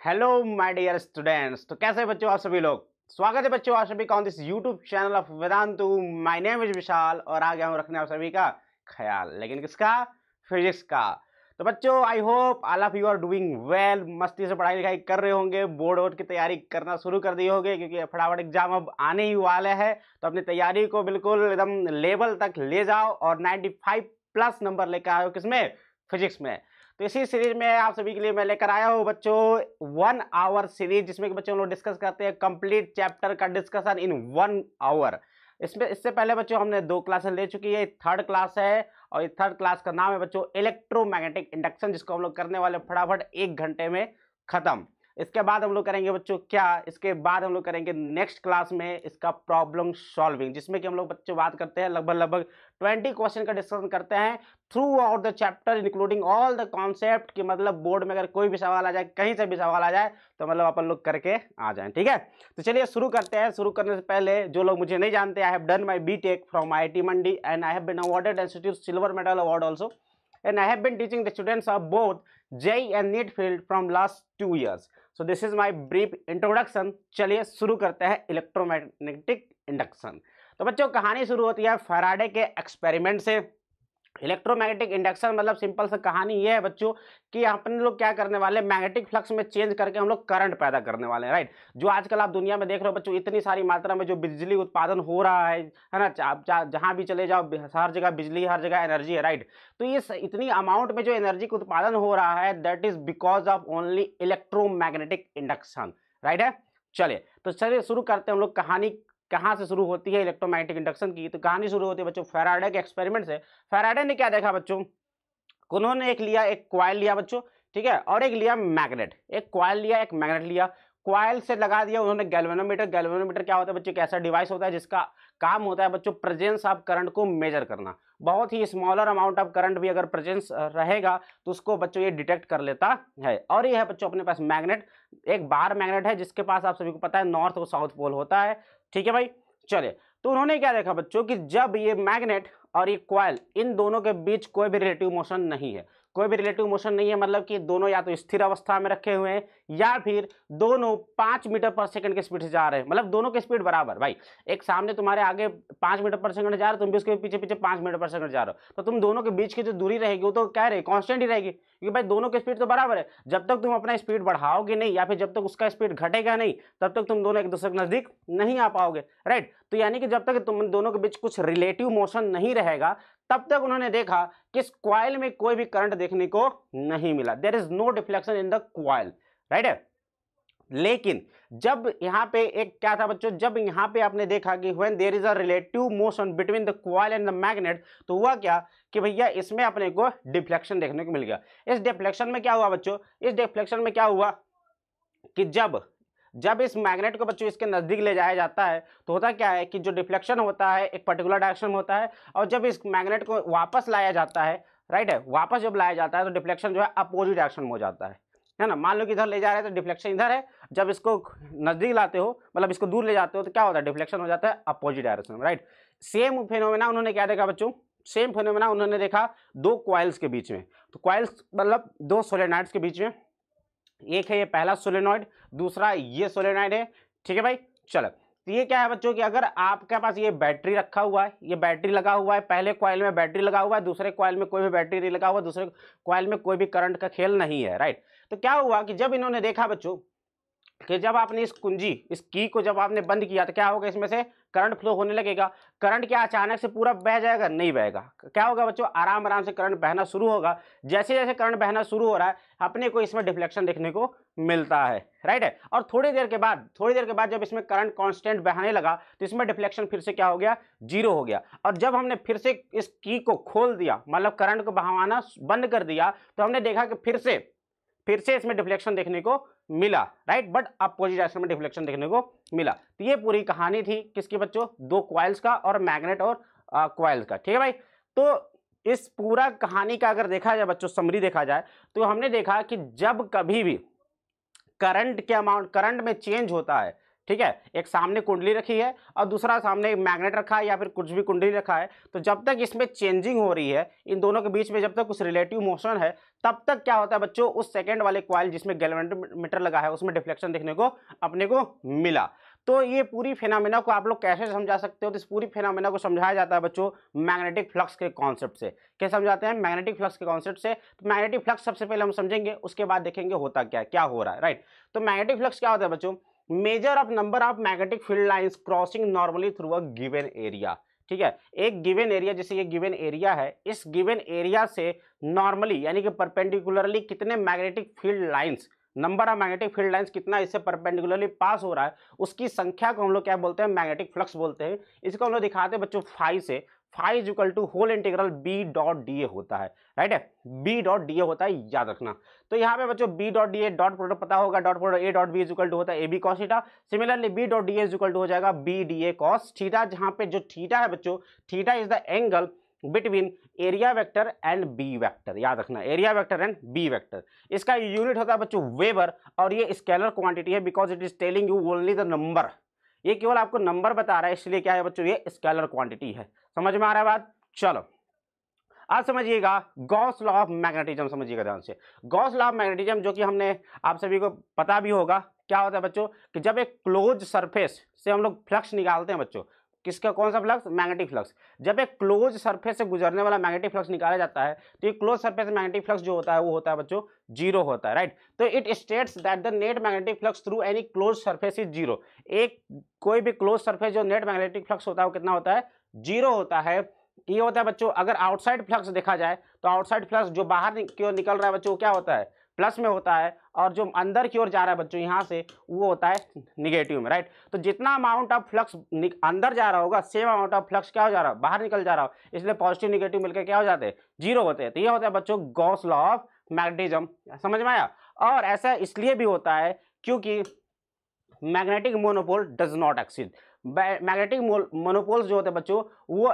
Hello my dear students. तो कैसे बच्चों आप सभी लोग। स्वागत है बच्चों आप सभी का on this YouTube channel of Vedantu. My name is Vishal और आ गया हूँ रखने आप सभी का ख्याल, लेकिन किसका? फिजिक्स का। तो बच्चों I hope all of you are doing well. मस्ती से पढ़ाई लिखाई कर रहे होंगे, बोर्ड वोर्ड की तैयारी करना शुरू कर दिए होंगे क्योंकि फटाफट एग्जाम अब आने ही वाले हैं। तो अपनी तैयारी को बिल्कुल एकदम लेवल तक ले जाओ और 95 प्लस नंबर लेकर आओ किसमें? फिजिक्स में। तो इसी सीरीज में आप सभी के लिए मैं लेकर आया हूँ बच्चों 1 आवर सीरीज, जिसमें कि बच्चों हम लोग डिस्कस करते हैं कंप्लीट चैप्टर का डिस्कशन इन 1 आवर। इसमें इससे पहले बच्चों हमने 2 क्लासेस ले चुकी है, थर्ड क्लास है और ये थर्ड क्लास का नाम है बच्चों इलेक्ट्रोमैग्नेटिक इंडक्शन, जिसको हम लोग करने वाले फटाफट 1 घंटे में खत्म। इसके बाद हम लोग करेंगे बच्चों क्या, इसके बाद हम लोग करेंगे नेक्स्ट क्लास में इसका प्रॉब्लम सॉल्विंग, जिसमें कि हम लोग बच्चों बात करते हैं लगभग 20 क्वेश्चन का डिस्कशन करते हैं through out the chapter including all the concept. कि मतलब बोर्ड में अगर कोई भी सवाल आ जाए, कहीं से भी सवाल आ जाए, तो मतलब अपन लोग करके आ जाएं। ठीक है, तो चलिए शुरू करते हैं। शुरू करने से पहले जो लोग मुझे नहीं जानते, I have done my BTech from IIT Mandi and I have been awarded institute silver medal award also, and I have been teaching the students of both JEE and NEET field from last 2 years. So this is my brief introduction. चलिए शुरू करते हैं electromagnetic induction. तो बच्चों कहानी शुरू होती है फैराडे के एक्सपेरिमेंट से। इलेक्ट्रोमैग्नेटिक इंडक्शन मतलब सिंपल सा कहानी ये है बच्चों कि अपन लोग क्या करने वाले, मैग्नेटिक फ्लक्स में चेंज करके हम लोग करंट पैदा करने वाले हैं। राइट, जो आजकल आप दुनिया में देख रहे हो बच्चों, इतनी सारी मात्रा में जो बिजली उत्पादन हो रहा है ना, जहां भी चले जाओ हर जगह बिजली, हर जगह एनर्जी है। राइट, तो ये इतनी अमाउंट में जो एनर्जी का उत्पादन हो रहा है, that is because of only electromagnetic induction. Right है, चलिए तो चलिए शुरू करते हैं हम लोग। कहानी कहाँ से शुरू होती है इलेक्ट्रोमैग्नेटिक इंडक्शन की? तो कहानी शुरू होती है बच्चों फैराडे के एक्सपेरिमेंट से। फैराडे ने क्या देखा बच्चों, उन्होंने एक कॉइल लिया बच्चों, ठीक है, और एक लिया मैग्नेट। एक कॉइल लिया, एक मैग्नेट लिया, कॉइल से लगा दिया उन्होंने गैल्वेनोमीटर। गैल्वेनोमीटर क्या होता है बच्चों? एक ऐसा डिवाइस होता है जिसका काम होता है बच्चों प्रेजेंस ऑफ करंट को मेजर करना। बहुत ही स्मॉलर अमाउंट ऑफ करंट भी अगर प्रेजेंस रहेगा तो उसको बच्चों ये डिटेक्ट कर लेता है। और ये है बच्चों अपने पास मैग्नेट, एक बार मैग्नेट है जिसके पास आप सभी को पता है नॉर्थ और साउथ पोल होता है। ठीक है भाई, चलिए तो उन्होंने क्या देखा बच्चों कि जब ये मैग्नेट और ये कॉइल, इन दोनों के बीच कोई भी रिलेटिव मोशन नहीं है। कोई भी रिलेटिव मोशन नहीं है मतलब कि दोनों या तो स्थिर अवस्था में रखे हुए हैं या फिर दोनों 5 मीटर पर सेकंड की स्पीड से जा रहे हैं। मतलब दोनों की स्पीड बराबर। भाई एक सामने तुम्हारे आगे 5 मीटर पर सेकंड जा रहे हो, तुम भी उसके पीछे पीछे 5 मीटर पर सेकंड जा रहे हो, तो तुम दोनों के बीच की जो दूरी रहेगी वो तो क्या रहेगी? कांस्टेंट ही रहेगी, क्योंकि भाई दोनों की स्पीड तो बराबर है। जब तक तुम अपना स्पीड बढ़ाओगे नहीं या फिर जब तक उसका स्पीड घटेगा नहीं, तब तक तुम दोनों एक दूसरे के नजदीक नहीं आ पाओगे। राइट, तो यानी कि जब तक तुम दोनों के बीच कुछ रिलेटिव मोशन नहीं रहेगा, तब तक उन्होंने देखा कि इस कॉइल में कोई भी करंट देखने को नहीं मिला। There is no deflection in the coil. Right है, लेकिन जब यहाँ पे एक क्या था बच्चों, जब यहाँ पे आपने देखा कि when there is a relative motion between the coil and the magnet, तो हुआ क्या कि भैया इसमें अपने को डिफ्लेक्शन देखने को मिल गया। इस डिफ्लेक्शन में क्या हुआ बच्चों, इस डिफ्लेक्शन में क्या हुआ कि जब इस मैग्नेट को बच्चों इसके नजदीक ले जाया जाता है तो होता क्या है कि जो डिफ्लेक्शन होता है एक पर्टिकुलर डायरेक्शन में होता है, और जब इस मैग्नेट को वापस लाया जाता है, राइट है, वापस जब लाया जाता है तो डिफ्लेक्शन जो है अपोजिट डायरेक्शन में हो जाता है ना। मान लो कि इधर ले जा रहे हैं तो डिफ्लेक्शन इधर है, जब इसको नजदीक लाते हो मतलब इसको दूर ले जाते हो तो क्या होता है? डिफ्लेक्शन हो जाता है अपोजिट डायरेक्शन में। राइट, सेम फिनोमेना उन्होंने क्या देखा बच्चों, सेम फिनोमेना उन्होंने देखा 2 कॉइल्स के बीच में। तो कॉइल्स मतलब 2 सोलेनॉइड्स के बीच में, एक है ये पहला सोलेनॉइड, दूसरा ये सोलेनॉइड है। ठीक है भाई, चलो तो ये क्या है बच्चों कि अगर आपके पास ये बैटरी रखा हुआ है, ये बैटरी लगा हुआ है, पहले कॉइल में बैटरी लगा हुआ है, दूसरे कॉइल में कोई भी बैटरी नहीं लगा हुआ, दूसरे कॉइल में कोई भी करंट का खेल नहीं है। राइट, तो क्या हुआ कि जब इन्होंने देखा बच्चों कि जब आपने इस कुंजी, इस की को जब आपने बंद किया तो क्या होगा, इसमें से करंट फ्लो होने लगेगा। करंट क्या अचानक से पूरा बह जाएगा? नहीं बहेगा। क्या होगा बच्चों, आराम आराम से करंट बहना शुरू होगा। जैसे जैसे करंट बहना शुरू हो रहा है अपने को इसमें डिफ्लेक्शन देखने को मिलता है। राइट है, और थोड़ी देर के बाद जब इसमें करंट कांस्टेंट बहने लगा तो इसमें डिफ्लेक्शन फिर से क्या हो गया? 0 हो गया। और जब हमने फिर से इस की को खोल दिया, मतलब करंट को बहाना बंद कर दिया, तो हमने देखा कि फिर से इसमें डिफ्लेक्शन देखने को मिला। राइट, बट अपोजिट डायरेक्शन में डिफ्लेक्शन देखने को मिला। तो ये पूरी कहानी थी किसकी बच्चों? 2 कॉइल्स का और मैग्नेट और कॉइल्स का। ठीक है भाई, तो इस पूरा कहानी का अगर देखा जाए बच्चों, समरी देखा जाए, तो हमने देखा कि जब कभी भी करंट के अमाउंट, करंट में चेंज होता है, ठीक है, एक सामने कुंडली रखी है और दूसरा सामने एक मैग्नेट रखा है या फिर कुछ भी कुंडली रखा है, तो जब तक इसमें चेंजिंग हो रही है इन दोनों के बीच में, जब तक कुछ रिलेटिव मोशन है, तब तक क्या होता है बच्चों, उस सेकंड वाले कॉइल जिसमें गैल्वेनोमीटर लगा है उसमें डिफ्लेक्शन देखने को अपने को मिला। तो ये पूरी फिनोमेना को आप लोग कैसे समझा सकते हो, तो इस पूरी फिनोमेना को समझाया जाता है बच्चों मैग्नेटिक फ्लक्स के कॉन्सेप्ट से। क्या समझाते हैं, मैग्नेटिक फ्लक्स के कॉन्सेप्ट से। तो मैग्नेटिक फ्लक्स सबसे पहले हम समझेंगे, उसके बाद देखेंगे होता क्या हो रहा है, राइट। तो मैग्नेटिक फ्लक्स क्या होता है बच्चों, measure of number of magnetic field lines crossing normally through a given area. ठीक है, एक गिवन एरिया, जैसे ये गिवन एरिया है, इस गिवन एरिया से नॉर्मली यानी कि परपेंडिकुलरली कितने magnetic field lines, number of magnetic field lines कितना इससे परपेंडिकुलरली पास हो रहा है, उसकी संख्या को हम लोग क्या बोलते हैं, मैग्नेटिक फ्लक्स बोलते हैं। इसको हम लोग दिखाते हैं बच्चों फाई से। Phi is equal to whole integral B dot D A होता है, राइट है, बी डॉट डी ए होता है, याद रखना। तो यहाँ पे बच्चों B dot D A dot product पता होगा, dot product A dot B is equal to होता है A B cos theta. Similarly B dot D A is equal to हो जाएगा B D A cos theta, जहाँ पे जो theta है बच्चों, theta is the angle between area vector and B vector, याद रखना, area vector and B vector. इसका यूनिट होता है बच्चों वेबर, और ये स्केलर क्वांटिटी है because it is telling you only the number, ये केवल आपको नंबर बता रहा है, इसलिए क्या है बच्चों, ये स्केलर क्वांटिटी है। समझ में आ रहा है बात, चलो आज समझिएगा गॉस लॉ ऑफ मैग्नेटिज्म, समझिएगा ध्यान से। गॉस लॉ ऑफ मैग्नेटिज्म जो कि हमने आप सभी को पता भी होगा, क्या होता है बच्चों कि जब एक क्लोज सरफेस से हम लोग फ्लक्स निकालते हैं बच्चों, किसका, कौन सा फ्लक्स, मैग्नेटिक फ्लक्स। जब एक क्लोज सरफेस से गुजरने वाला मैग्नेटिक फ्लक्स निकाला जाता है, तो ये क्लोज सरफेस मैग्नेटिक फ्लक्स जो होता है वो होता है बच्चों जीरो होता है, राइट। तो it states that the net magnetic flux through any close surface is zero. एक कोई भी क्लोज सरफेस जो नेट मैग्नेटिक फ्लक्स होता है वो कितना होता है, जीरो होता है। ये होता है बच्चों, अगर आउटसाइड फ्लक्स देखा जाए तो आउटसाइड फ्लक्स जो बाहर की ओर निकल रहा है बच्चों क्या होता है, प्लस में होता है, और जो अंदर की ओर जा रहा है बच्चों यहाँ से वो होता है निगेटिव में, राइट। तो जितना अमाउंट ऑफ फ्लक्स अंदर जा रहा होगा, सेम अमाउंट ऑफ फ्लक्स क्या हो जा रहा है, बाहर निकल जा रहा हो, इसलिए पॉजिटिव निगेटिव मिलकर क्या हो जाते हैं, जीरो होते हैं। तो ये होता है बच्चों गॉस लॉ ऑफ मैग्नेटिज्म, समझ में आया। और ऐसा इसलिए भी होता है क्योंकि magnetic monopole does not exist. Magnetic monopoles जो होते हैं बच्चों वो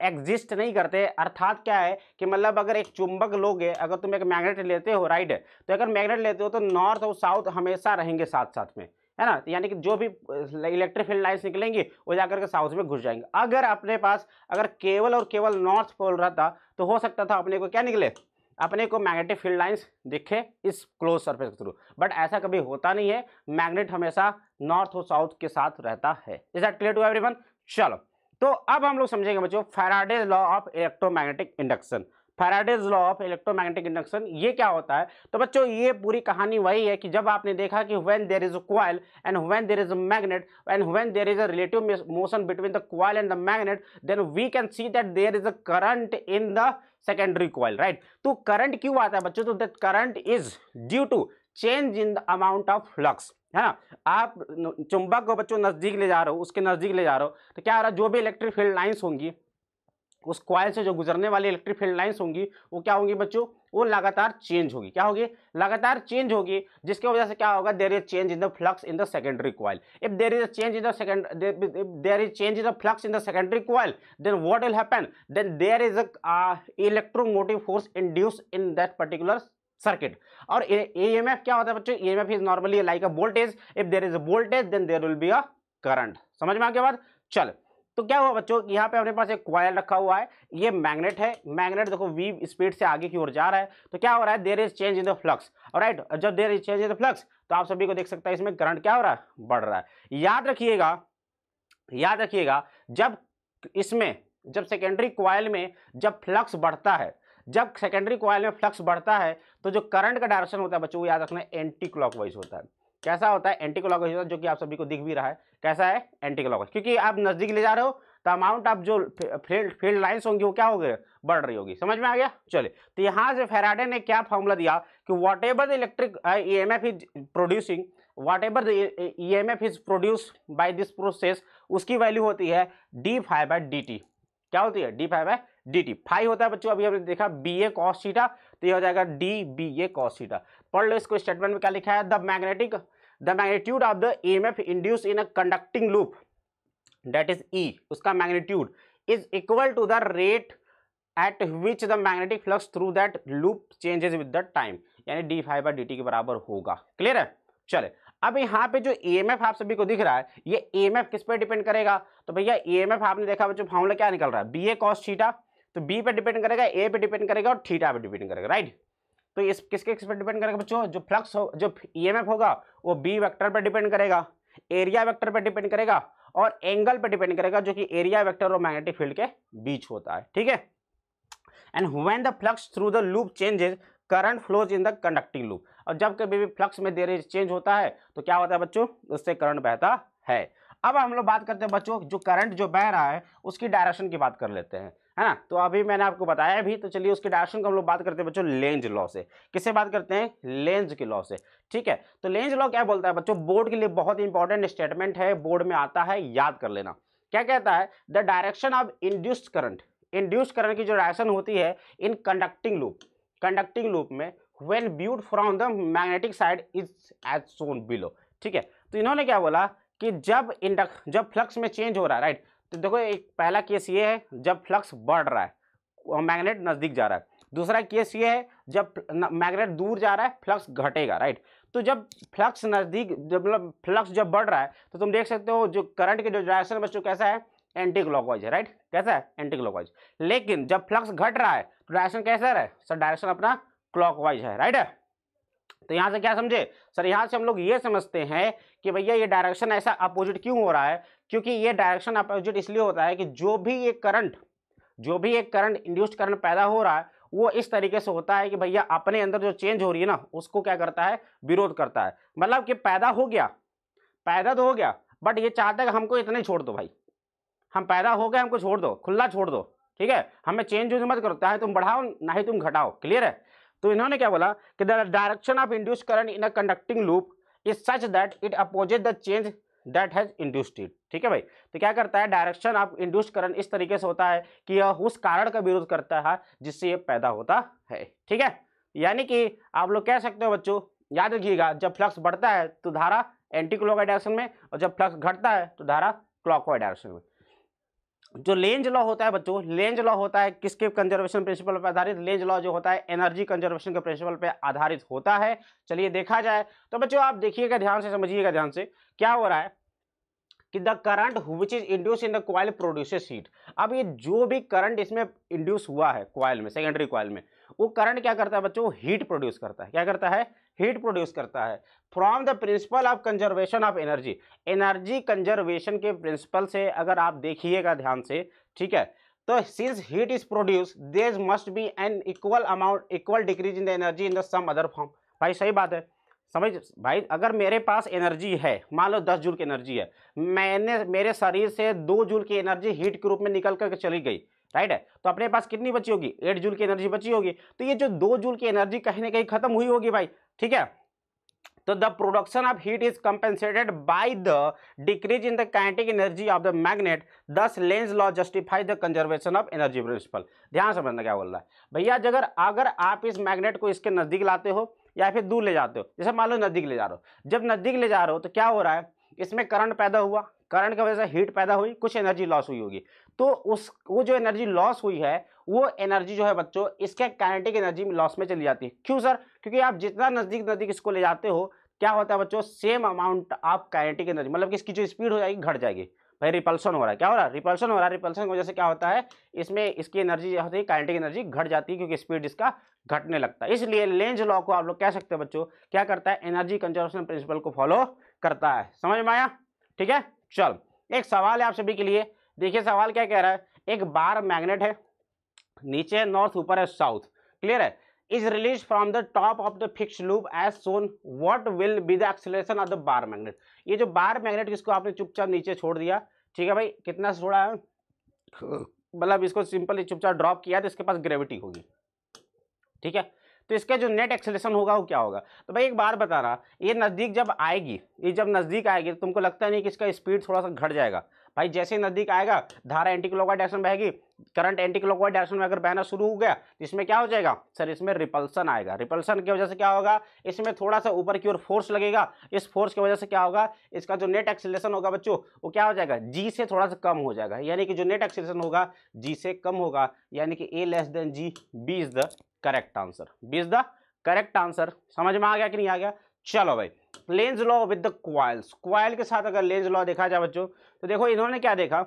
एग्जिस्ट नहीं करते, अर्थात क्या है कि मतलब अगर एक चुंबक लोगे, अगर तुम एक मैग्नेट लेते हो, राइट, तो अगर मैग्नेट लेते हो तो नॉर्थ और साउथ हमेशा रहेंगे साथ साथ में, है ना, यानी कि जो भी इलेक्ट्रिक फील्ड लाइन्स निकलेंगी वो जाकर के साउथ में घुस जाएंगे। अगर अपने पास अगर केवल और केवल नॉर्थ पोल रहता तो हो सकता था अपने को क्या निकले, अपने को मैग्नेटिक फील्ड लाइंस दिखे इस क्लोज सरफेस के थ्रू, बट ऐसा कभी होता नहीं है, मैग्नेट हमेशा नॉर्थ और साउथ के साथ रहता है। Is that clear to everyone. चलो तो अब हम लोग समझेंगे बच्चों Faraday's law of electromagnetic induction. Faraday's law of electromagnetic induction ये क्या होता है, तो बच्चों ये पूरी कहानी वही है कि जब आपने देखा कि when there is a coil and when there is a magnet and when there is a relative motion between the coil and the magnet, then we can see that there is a current in the secondary coil, right. तो current क्यों आता है बच्चों, तो that current is due to change in the amount of flux, है ना। आप चुंबक को बच्चों नजदीक ले जा रहे हो, उसके नजदीक ले जा रहे हो, तो क्या हो रहा है, जो भी इलेक्ट्रिक फील्ड लाइंस होंगी, उस कॉइल से जो गुजरने वाली इलेक्ट्रिक फील्ड लाइंस होंगी वो क्या होंगी बच्चों, वो लगातार चेंज होगी, क्या होगी, लगातार चेंज होगी, जिसकी वजह से क्या होगा, there is change in the flux in the secondary coil. If there is a change in the there is change in the flux in the secondary coil, then what will happen, then there is a electromotive force induce in that particular circuit. और EMF क्या होता है बच्चों, EMF is normally like a voltage, if there is a voltage then there will be a current. समझ में आ गया बात। चल तो क्या हुआ बच्चों, यहाँ पे अपने पास एक कॉइल रखा हुआ है, ये मैग्नेट है, मैग्नेट देखो v स्पीड से आगे की ओर जा रहा है, तो क्या हो रहा है, there is change in the flux, right. जब there is change in the flux तो आप सभी को देख सकते हैं इसमें करंट क्या हो रहा है, बढ़ रहा है। याद रखिएगा जब इसमें, जब सेकेंडरी कॉइल में जब फ्लक्स बढ़ता है, जब सेकेंडरी कॉइल में फ्लक्स बढ़ता है तो जो करंट का डायरेक्शन होता है बच्चों वो याद रखना एंटी क्लॉकवाइज होता है। कैसा होता है, एंटी क्लॉकवाइज होता है, जो कि आप सभी को दिख भी रहा है कैसा है, एंटी क्लॉकवाइज, क्योंकि आप नजदीक ले जा रहे हो तो अमाउंट ऑफ जो फील्ड लाइंस होंगी वो क्या हो गए, बढ़ रही होगी। समझ में आ गया। चलिए तो यहाँ से फैराडे ने क्या फॉर्मूला दिया कि what ever the electric EMF is producing, what ever the EMF is produce by this process, उसकी वैल्यू होती है d∅dt। क्या होती है, d∅dt। फाई होता है बच्चों, अभी हमने देखा BA cos थीटा, तो ये हो जाएगा dBA cos थीटा। पढ़ लो इसको, स्टेटमेंट में क्या लिखा है, the magnitude of the EMF induce in a conducting loop that is E, उसका magnitude is equal to the rate at which the magnetic flux through that loop changes with the time, यानी d∅dt के बराबर होगा। Clear है। चले अब यहाँ पे जो ईएमएफ आप सभी को दिख रहा है, ये ईएमएफ किस पे डिपेंड करेगा? तो भैया ईएमएफ आपने देखा बच्चों फॉर्मूला क्या निकल रहा है, बी ए कॉस थीटा। तो बी पे डिपेंड करेगा, ए पे डिपेंड करेगा और थीटा पे डिपेंड करेगा, राइट। तो इस किसके किस पे डिपेंड करेगा बच्चों? जो फ्लक्स हो, जो ईएमएफ होगा वो बी वेक्टर पे डिपेंड करेगा, एरिया वेक्टर पे डिपेंड करेगा और एंगल पे डिपेंड करेगा, जो कि एरिया वेक्टर और मैग्नेटिक फील्ड के बीच होता है, ठीक है। And when the flux through the loop changes, current flows in the conducting loop. और जब कभी भी फ्लक्स में देर चेंज होता है तो क्या होता है बच्चों? उससे करंट बहता है। अब हम लोग बात करते हैं बच्चों, जो करंट जो बह रहा है उसकी डायरेक्शन की बात कर लेते हैं, है ना। तो अभी मैंने आपको बताया भी, तो चलिए उसकी डायरेक्शन को हम लोग बात करते हैं बच्चों लेंज लॉ से। किससे बात करते हैं? लेंज के लॉ से, ठीक है। तो लेंज लॉ क्या बोलता है बच्चों? बोर्ड के लिए बहुत इंपॉर्टेंट स्टेटमेंट है, बोर्ड में आता है, याद कर लेना। क्या कहता है? The direction of induced current, induced current की जो डायरेक्शन होती है इन कंडक्टिंग लूप में when viewed from the magnetic side is as shown below, ठीक है। तो इन्होंने क्या बोला कि जब फ्लक्स में चेंज हो रहा है, राइट। तो देखो एक पहला केस ये है जब फ्लक्स बढ़ रहा है और मैग्नेट नजदीक जा रहा है। दूसरा केस ये है जब मैग्नेट दूर जा रहा है, फ्लक्स घटेगा, राइट। तो जब फ्लक्स नजदीक, मतलब फ्लक्स जब बढ़ रहा है तो तुम देख सकते हो जो करंट की जो डायरेक्शन बच्चों कैसा है? एंटी क्लॉकवाइज है, राइट। कैसा है? Anti clockwise. लेकिन जब फ्लक्स घट रहा है तो डायरेक्शन कैसा है सर? डायरेक्शन अपना क्लॉकवाइज है, राइट है। तो यहां से क्या समझे सर? यहां से हम लोग ये समझते हैं कि भैया ये डायरेक्शन ऐसा अपोजिट क्यों हो रहा है? क्योंकि ये डायरेक्शन अपोजिट इसलिए होता है कि जो भी एक करंट इंड्यूस्ड करंट पैदा हो रहा है वो इस तरीके से होता है कि भैया अपने अंदर जो चेंज हो रही है ना उसको क्या करता है? विरोध करता है। मतलब कि पैदा तो हो गया, बट ये चाहता है कि हमको इतना ही छोड़ दो भाई, हम पैदा हो गए, हमको छोड़ दो, खुला छोड़ दो, ठीक है। हमें चेंज मत करो, चाहे तुम बढ़ाओ ना ही तुम घटाओ, क्लियर है। तो इन्होंने क्या बोला कि the direction of induced current in a conducting loop is such that it opposes the change that has induced it, ठीक है भाई। तो क्या करता है? डायरेक्शन ऑफ इंड्यूस्ड करंट इस तरीके से होता है कि यह उस कारण का विरोध करता है जिससे ये पैदा होता है, ठीक है। यानी कि आप लोग कह सकते हो बच्चों, याद रखिएगा, जब फ्लक्स बढ़ता है तो धारा एंटी क्लॉकवाइज डायरेक्शन में, और जब फ्लक्स घटता है तो धारा क्लॉकवाइज डायरेक्शन में। जो लेंज लॉ होता है बच्चों, लेंज लॉ होता है किसके कंजर्वेशन प्रिंसिपल पर आधारित? लेंज लॉ जो होता है एनर्जी कंजर्वेशन के प्रिंसिपल पे आधारित होता है। चलिए देखा जाए तो बच्चों आप देखिएगा, ध्यान से समझिएगा, ध्यान से क्या हो रहा है कि the current which is induce in the coil produces heat. अब ये जो भी करंट इसमें इंड्यूस हुआ है कॉइल में, सेकेंडरी कॉइल में, वो करंट क्या करता है बच्चों? हीट प्रोड्यूस करता है। क्या करता है? हीट प्रोड्यूस करता है। From the principle of conservation of energy, energy conservation के प्रिंसिपल से अगर आप देखिएगा ध्यान से, ठीक है। तो since heat is produce there must be an equal decrease in the energy in the some other form. भाई सही बात है, समझ भाई। अगर मेरे पास एनर्जी है, मान लो 10 जूल की एनर्जी है, मेरे शरीर से 2 जूल की एनर्जी हीट के रूप में निकल करके चली गई, राइट है। तो अपने पास कितनी बची होगी? 8 जूल की एनर्जी बची होगी। तो ये जो 2 जूल की एनर्जी कहीं ना कहीं खत्म हुई होगी भाई, ठीक है। तो the production of heat is compensated by the decrease in the kinetic energy of the magnet, thus Lenz law justify the conservation of energy principle. ध्यान समझना क्या बोल रहा है भैया। अगर आप इस मैग्नेट को इसके नजदीक लाते हो या फिर दूर ले जाते हो, जैसे मान लो नजदीक ले जा रहे हो, जब नजदीक ले जा रहे हो तो क्या हो रहा है? इसमें करंट पैदा हुआ, करंट की वजह से हीट पैदा हुई, कुछ एनर्जी लॉस हुई होगी। तो वो जो एनर्जी लॉस हुई है वो एनर्जी जो है बच्चों इसके काइनेटिक एनर्जी लॉस में चली जाती है। क्यों सर? क्योंकि आप जितना नजदीक इसको ले जाते हो, क्या होता है बच्चों? Same amount of kinetic energy, मतलब कि इसकी जो स्पीड हो जाएगी घट जाएगी। भाई रिपल्शन हो रहा है, क्या हो रहा है? रिपल्शन हो रहा है। रिपल्शन की वजह से क्या होता है? इसमें इसकी एनर्जी होती है, काइनेटिक एनर्जी घट जाती है, क्योंकि स्पीड इसका घटने लगता है। इसलिए लेंज लॉ को आप लोग कह सकते हैं बच्चों क्या करता है? एनर्जी कंजर्वेशन प्रिंसिपल को फॉलो करता है। समझ में आया? ठीक है, चल एक सवाल है आप सभी के लिए। देखिए सवाल क्या कह रहा है। एक बार मैग्नेट है, नीचे नॉर्थ, ऊपर है साउथ, क्लियर है। Is release from the top of the fixed loop as shown, what will be the acceleration of the bar magnet. ये जो बार मैग्नेट जिसको आपने चुपचाप नीचे छोड़ दिया, ठीक है भाई, कितना छोड़ा है, मतलब इसको सिंपली चुपचाप ड्रॉप किया तो इसके पास ग्रेविटी होगी, ठीक है। तो इसका जो नेट एक्सेलरेशन होगा वो क्या होगा? तो भाई एक बार बता रहा, ये नज़दीक जब आएगी, ये जब नज़दीक आएगी तो तुमको लगता नहीं कि इसका स्पीड थोड़ा सा घट जाएगा? भाई जैसे ही नज़दीक आएगा धारा एंटी क्लॉकवाइज डायरेक्शन बहेगी, करंट एंटी क्लॉकवाइज डायरेक्शन में अगर बहना शुरू हो गया तो इसमें क्या हो जाएगा सर? इसमें रिपल्सन आएगा। रिपल्सन की वजह से क्या होगा? इसमें थोड़ा सा ऊपर की ओर फोर्स लगेगा। इस फोर्स की वजह से क्या होगा? इसका जो नेट एक्सेलरेशन होगा बच्चों वो क्या हो जाएगा? जी से थोड़ा सा कम हो जाएगा। यानी कि जो नेट एक्सेलरेशन होगा जी से कम होगा, यानी कि A less than G, B is the correct answer. B is the correct answer. समझ में आ गया कि नहीं आ गया? चलो भाई Lenz law with the coils, coil के साथ अगर लेंज लॉ देखा जाए बच्चों तो देखो इन्होंने क्या देखा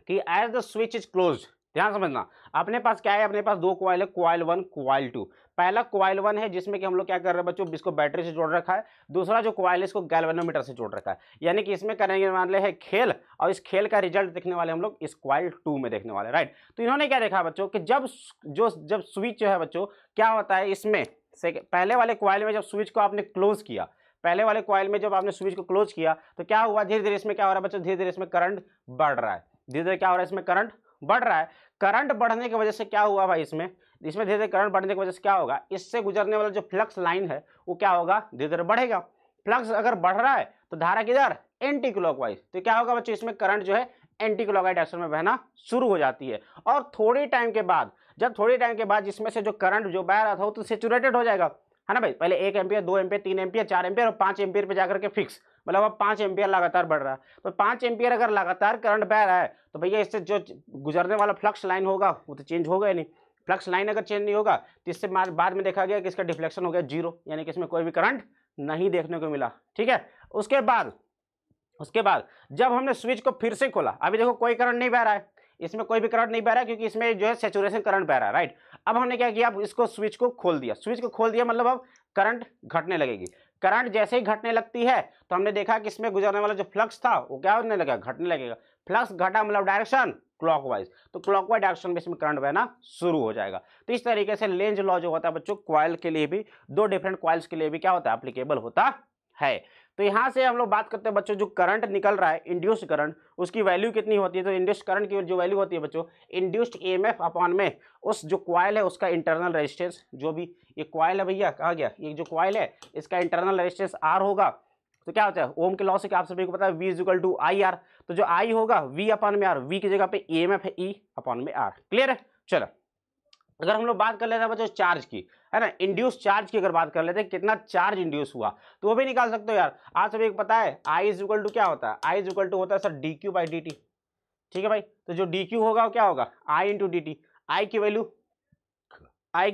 कि as the switch is closed, ध्यान समझना, अपने पास क्या है, अपने पास दो क्वाइल है, क्वाइल 1 क्वाइल 2। पहला क्वाइल 1 है जिसमें कि हम लोग क्या कर रहे हैं बच्चों, इसको बैटरी से जोड़ रखा है। दूसरा जो क्वाइल है इसको गैल्वेनोमीटर से जोड़ रखा है, यानी कि इसमें करेंगे वाले है खेल, और इस खेल का रिजल्ट देखने वाले हम लोग इस क्वाइल 2 में देखने वाले, राइट। तो इन्होंने क्या देखा बच्चों कि जब स्विच जो है बच्चों क्या होता है इसमें से, पहले वाले क्वाइल में जब स्विच को आपने क्लोज किया, पहले वाले क्वाइल में जब आपने स्विच को क्लोज किया तो क्या हुआ, धीरे धीरे इसमें क्या हो रहा है बच्चों, धीरे धीरे इसमें करंट बढ़ रहा है, धीरे धीरे क्या हो रहा है इसमें करंट बढ़ रहा है। करंट बढ़ने की वजह से क्या हुआ भाई, इसमें धीरे धीरे करंट बढ़ने की वजह से क्या होगा, इससे गुजरने वाला जो फ्लक्स लाइन है वो क्या होगा, धीरे धीरे बढ़ेगा। फ्लक्स अगर बढ़ रहा है तो धारा किधर, एंटी क्लॉकवाइज, तो क्या होगा बच्चों, इसमें करंट जो है एंटी क्लॉकवाइज डायरेक्शन में बहना शुरू हो जाती है। और थोड़ी टाइम के बाद, जब थोड़ी टाइम के बाद जिसमें से जो करंट जो बह रहा था वो तो सेचुरेटेड हो जाएगा, है ना भाई। पहले 1 एम्पियर, 2 एम्पियर, 3 एम्पियर, 4 एम्पियर और 5 एम्पियर पे जाकर के फिक्स, मतलब अब 5 एम्पियर लगातार बढ़ रहा है। तो 5 एम्पियर अगर लगातार करंट बह रहा है तो भैया इससे जो गुजरने वाला फ्लक्स लाइन होगा वो तो चेंज होगा ही नहीं। फ्लक्स लाइन अगर चेंज नहीं होगा तो इससे बाद में देखा गया कि इसका डिफ्लेक्शन हो गया 0, यानी कि इसमें कोई भी करंट नहीं देखने को मिला, ठीक है। उसके बाद जब हमने स्विच को फिर से खोला, अभी देखो कोई करंट नहीं बह रहा है, इसमें कोई भी करंट नहीं बह रहा है क्योंकि इसमें जो है सैचुरेशन करंट बह रहा है, राइट। अब हमने क्या किया, अब इसको स्विच को खोल दिया, स्विच को खोल दिया मतलब अब करंट घटने लगेगी। करंट जैसे ही घटने लगती है तो हमने देखा कि इसमें गुजरने वाला जो फ्लक्स था वो क्या होने लगा, घटने लगेगा। फ्लक्स घटा मतलब डायरेक्शन क्लॉकवाइज, तो क्लॉकवाइज डायरेक्शन में इसमें करंट बहना शुरू हो जाएगा। तो इस तरीके से लेंज लॉ जो होता है बच्चों क्वाइल के लिए भी, दो डिफरेंट क्वाइल्स के लिए भी क्या होता है, एप्लीकेबल होता है। तो यहां से हम लोग बात करते हैं बच्चों, जो करंट निकल रहा है इंड्यूस्ड करंट, उसकी वैल्यू कितनी होती है। तो इंड्यूस्ड करंट की जो वैल्यू होती है बच्चों, इंड्यूस्ड ईएमएफ अपॉन में उस जो क्वाइल है उसका इंटरनल रेजिस्टेंस, जो भी ये क्वाइल है भैया, कहा गया ये जो क्वाइल है इसका इंटरनल रेजिस्टेंस आर होगा। तो क्या होता है, ओम के लॉ से आप सभी को पता है V = IR, तो जो I होगा V अपॉन में R, V की जगह पे ईएमएफ है E अपॉन में R, क्लियर है। चलो अगर हम लोग बात कर लेते हैं बच्चों चार्ज की, है ना, इंड्यूस चार्ज की अगर बात कर लेते हैं, कितना चार्ज इंड्यूस हुआ तो वो भी निकाल सकते हो यार। आप सभी को पता है I = क्या होता है, I = होता है सर dQ/dt, ठीक है भाई। तो जो dQ होगा वो क्या होगा, I × dt। I की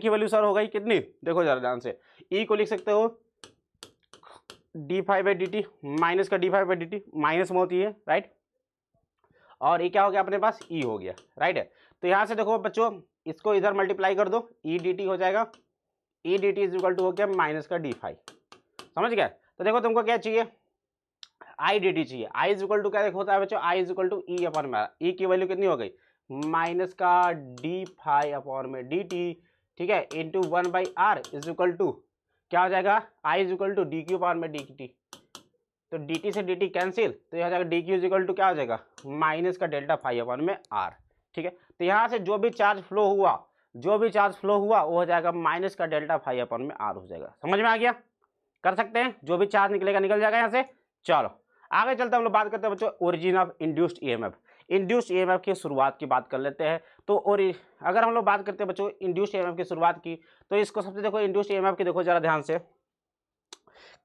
वैल्यू सर होगा ही कितनी, देखो जरा ध्यान से, E को लिख सकते हो d∅/dt, माइनस का d∅/dt, माइनस में होती है, राइट। और ये क्या हो गया अपने पास, E हो गया, राइट है। तो यहाँ से देखो बच्चों इसको इधर मल्टीप्लाई कर दो, E dt हो जाएगा, E dt = हो गया माइनस का d∅, समझ गया। तो देखो तुमको क्या चाहिए, I dt चाहिए। I = क्या होता है बच्चों, I = E अपॉन में, E की वैल्यू कितनी हो गई, माइनस का d∅ अपॉन में dt, ठीक है, इंटू 1/r = क्या हो जाएगा, I = dQ अपॉन में dt। तो dt से dt कैंसिल, तो यह हो जाएगा dQ = क्या हो जाएगा, माइनस का ∆φ अपॉन में r, ठीक है। तो यहाँ से जो भी चार्ज फ्लो हुआ वो हो जाएगा माइनस का ∆φ अपॉन में r हो जाएगा। समझ में आ गया, कर सकते हैं, जो भी चार्ज निकलेगा निकल जाएगा यहाँ से। चलो आगे चलते हम लोग बात करते हैं बच्चों origin of induced EMF. Induced EMF की शुरुआत की बात कर लेते हैं। तो और अगर हम लोग बात करते हैं बच्चों इंड्यूस्ड ईएमएफ की शुरुआत की, तो इसको सबसे देखो इंड्यूस्ड ईएमएफ की देखो जरा ध्यान से,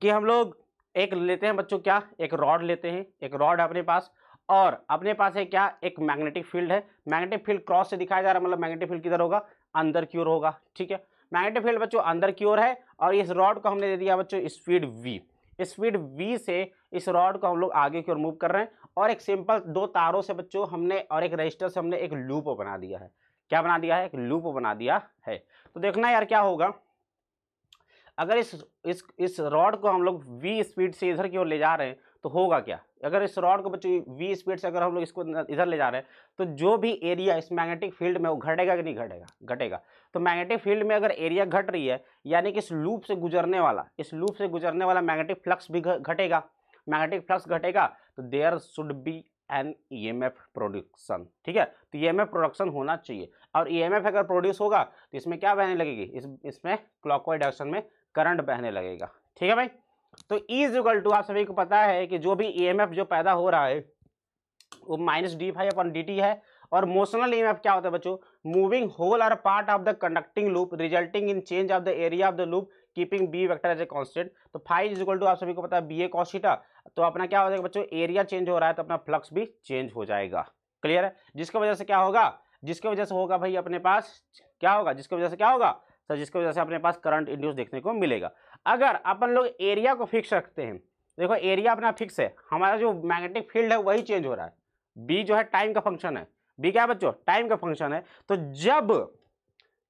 कि हम लोग एक लेते हैं बच्चों, क्या, एक रॉड लेते हैं, एक रॉड है अपने पास, और अपने पास है क्या, एक मैग्नेटिक फील्ड है। मैग्नेटिक फील्ड क्रॉस से दिखाया जा रहा है, मतलब मैग्नेटिक फील्ड किधर होगा, अंदर की ओर होगा, ठीक है। मैग्नेटिक फील्ड बच्चों अंदर की ओर है, और इस रॉड को हमने दे दिया बच्चों स्पीड v। स्पीड v से इस रॉड को हम लोग आगे की ओर मूव कर रहे हैं, और एक सिंपल दो तारों से बच्चों हमने और एक रजिस्टर से हमने एक लूप बना दिया है। क्या बना दिया है, एक लूप बना दिया है। तो देखना यार क्या होगा, अगर इस रॉड को हम लोग v स्पीड से इधर की ओर ले जा रहे हैं तो होगा क्या, अगर इस रॉड को बच्चों v स्पीड से अगर हम लोग इसको इधर ले जा रहे हैं तो जो भी एरिया इस मैग्नेटिक फील्ड में वो घटेगा कि नहीं घटेगा, घटेगा। तो मैग्नेटिक फील्ड में अगर एरिया घट रही है यानी कि इस लूप से गुजरने वाला मैग्नेटिक फ्लक्स भी घटेगा। मैग्नेटिक फ्लक्स घटेगा तो there should be an EMF production, ठीक है। तो ईएमएफ प्रोडक्शन होना चाहिए, और ईएमएफ अगर प्रोड्यूस होगा तो इसमें क्या बहने लगेगी, इसमें क्लॉकवाइज डायरेक्शन में करंट बहने लगेगा, ठीक है भाई। तो E = आप सभी को पता है कि जो भी ईएमएफ जो पैदा हो रहा है वो माइनस d∅ अपॉन dt है। और मोशनल ईएमएफ क्या होता है बच्चों, मूविंग होल और part of the conducting loop resulting in change of the area of the loop keeping b vector as a constant. तो फाई = आप सभी को पता है BA cos थीटा। तो अपना क्या हो जाएगा बच्चों, एरिया चेंज हो रहा है तो अपना फ्लक्स भी चेंज हो जाएगा, क्लियर है। जिसकी वजह से क्या होगा, जिसकी वजह से होगा भाई अपने पास क्या होगा, जिसकी वजह से क्या होगा सर, जिसकी वजह से अपने पास करंट इंड्यूस देखने को मिलेगा। अगर अपन लोग एरिया को फिक्स रखते हैं, देखो एरिया अपना फिक्स है, हमारा जो मैग्नेटिक फील्ड है वही चेंज हो रहा है। बी जो है टाइम का फंक्शन है, बी क्या है बच्चों, टाइम का फंक्शन है। तो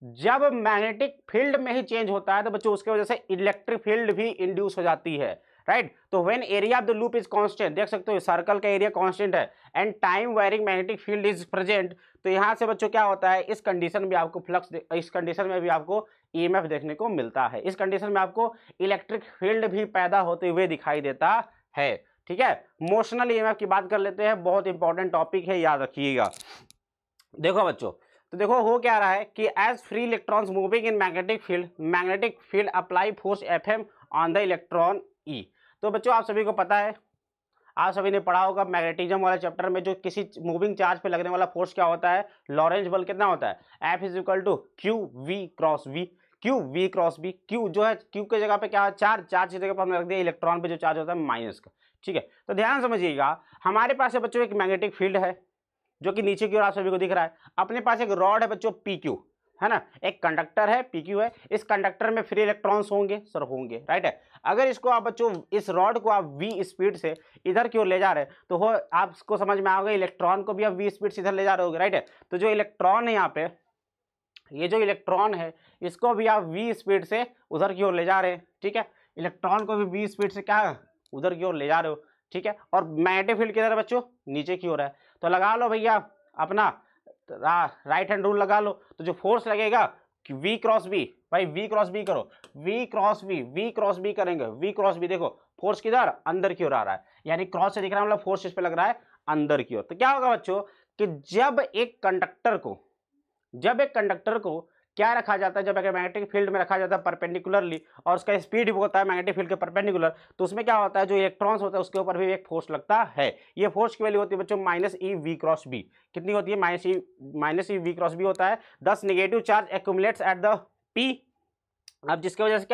जब मैग्नेटिक फील्ड में ही चेंज होता है तो बच्चों उसके वजह से इलेक्ट्रिक फील्ड भी इंड्यूस हो जाती है, राइट। तो when area of the loop is constant, देख सकते हो सर्कल का एरिया कांस्टेंट है and time varying magnetic field is present, तो यहां से बच्चों क्या होता है, इस कंडीशन में आपको फ्लक्स, इस कंडीशन में भी आपको ईएमएफ देखने को मिलता है, इस कंडीशन में आपको इलेक्ट्रिक फील्ड भी पैदा होते हुए दिखाई देता है, ठीक है। मोशनल ईएमएफ की बात कर लेते हैं, बहुत इंपॉर्टेंट टॉपिक है, याद रखिएगा। देखो बच्चों, तो देखो हो क्या रहा है कि as free electrons moving in magnetic field apply force FM on the electron e. तो बच्चों आप सभी को पता है, आप सभी ने पढ़ा होगा मैग्नेटिज्म वाले चैप्टर में, जो किसी मूविंग चार्ज पे लगने वाला फोर्स क्या होता है, लॉरेंज बल कितना होता है, F is equal to Q V cross V, Q V cross V, Q जो है क्यू के जगह पे क्या है चार्ज, चार्ज की जगह पर हमने रख दिया इलेक्ट्रॉन पे जो चार्ज होता है माइनस का, ठीक है। तो ध्यान समझिएगा, हमारे पास है बच्चों एक मैग्नेटिक फील्ड है जो कि नीचे की ओर आप सभी को दिख रहा है, अपने पास एक रॉड है बच्चों पी क्यू, है ना, एक कंडक्टर है पी क्यू है, इस कंडक्टर में फ्री इलेक्ट्रॉन्स होंगे सर, होंगे, राइट है। अगर इसको आप बच्चों इस रॉड को आप v स्पीड से इधर की ओर ले जा रहे हैं तो हो आपको समझ में आओगे, इलेक्ट्रॉन को भी आप v स्पीड से इधर ले जा रहे होगे, राइट है। तो जो इलेक्ट्रॉन है यहाँ पे, ये जो इलेक्ट्रॉन है इसको भी आप v स्पीड से उधर की ओर ले जा रहे हैं, ठीक है। इलेक्ट्रॉन को भी v स्पीड से क्या उधर की ओर ले जा रहे हो, ठीक है। और मैग्नेटिक फील्ड किधर है बच्चों, नीचे की ओर है। तो लगा लो भैया अपना राइट हैंड रूल लगा लो, तो जो फोर्स लगेगा कि v क्रॉस बी, भाई v क्रॉस बी करो, v क्रॉस बी करेंगे, v क्रॉस बी, देखो फोर्स किधर अंदर की ओर आ रहा है, यानी क्रॉस से दिख रहा है मतलब फोर्स इस पे लग रहा है अंदर की ओर। तो क्या होगा बच्चों कि जब एक कंडक्टर को क्या रखा जाता है, जब अगर मैग्नेटिक फील्ड में रखा जाता है परपेंडिकुलरली और उसका स्पीड भी होता है मैग्नेटिक फील्ड के परपेंडिकुलर, तो उसमें क्या होता है, जो इलेक्ट्रॉन्स होता है उसके ऊपर भी एक फोर्स लगता है। ये फोर्स की वैल्यू होती है बच्चों minus E V cross B, कितनी होती है, minus E V cross B होता है। 10 negative charge accumulates at the P. अब जिसकी वजह से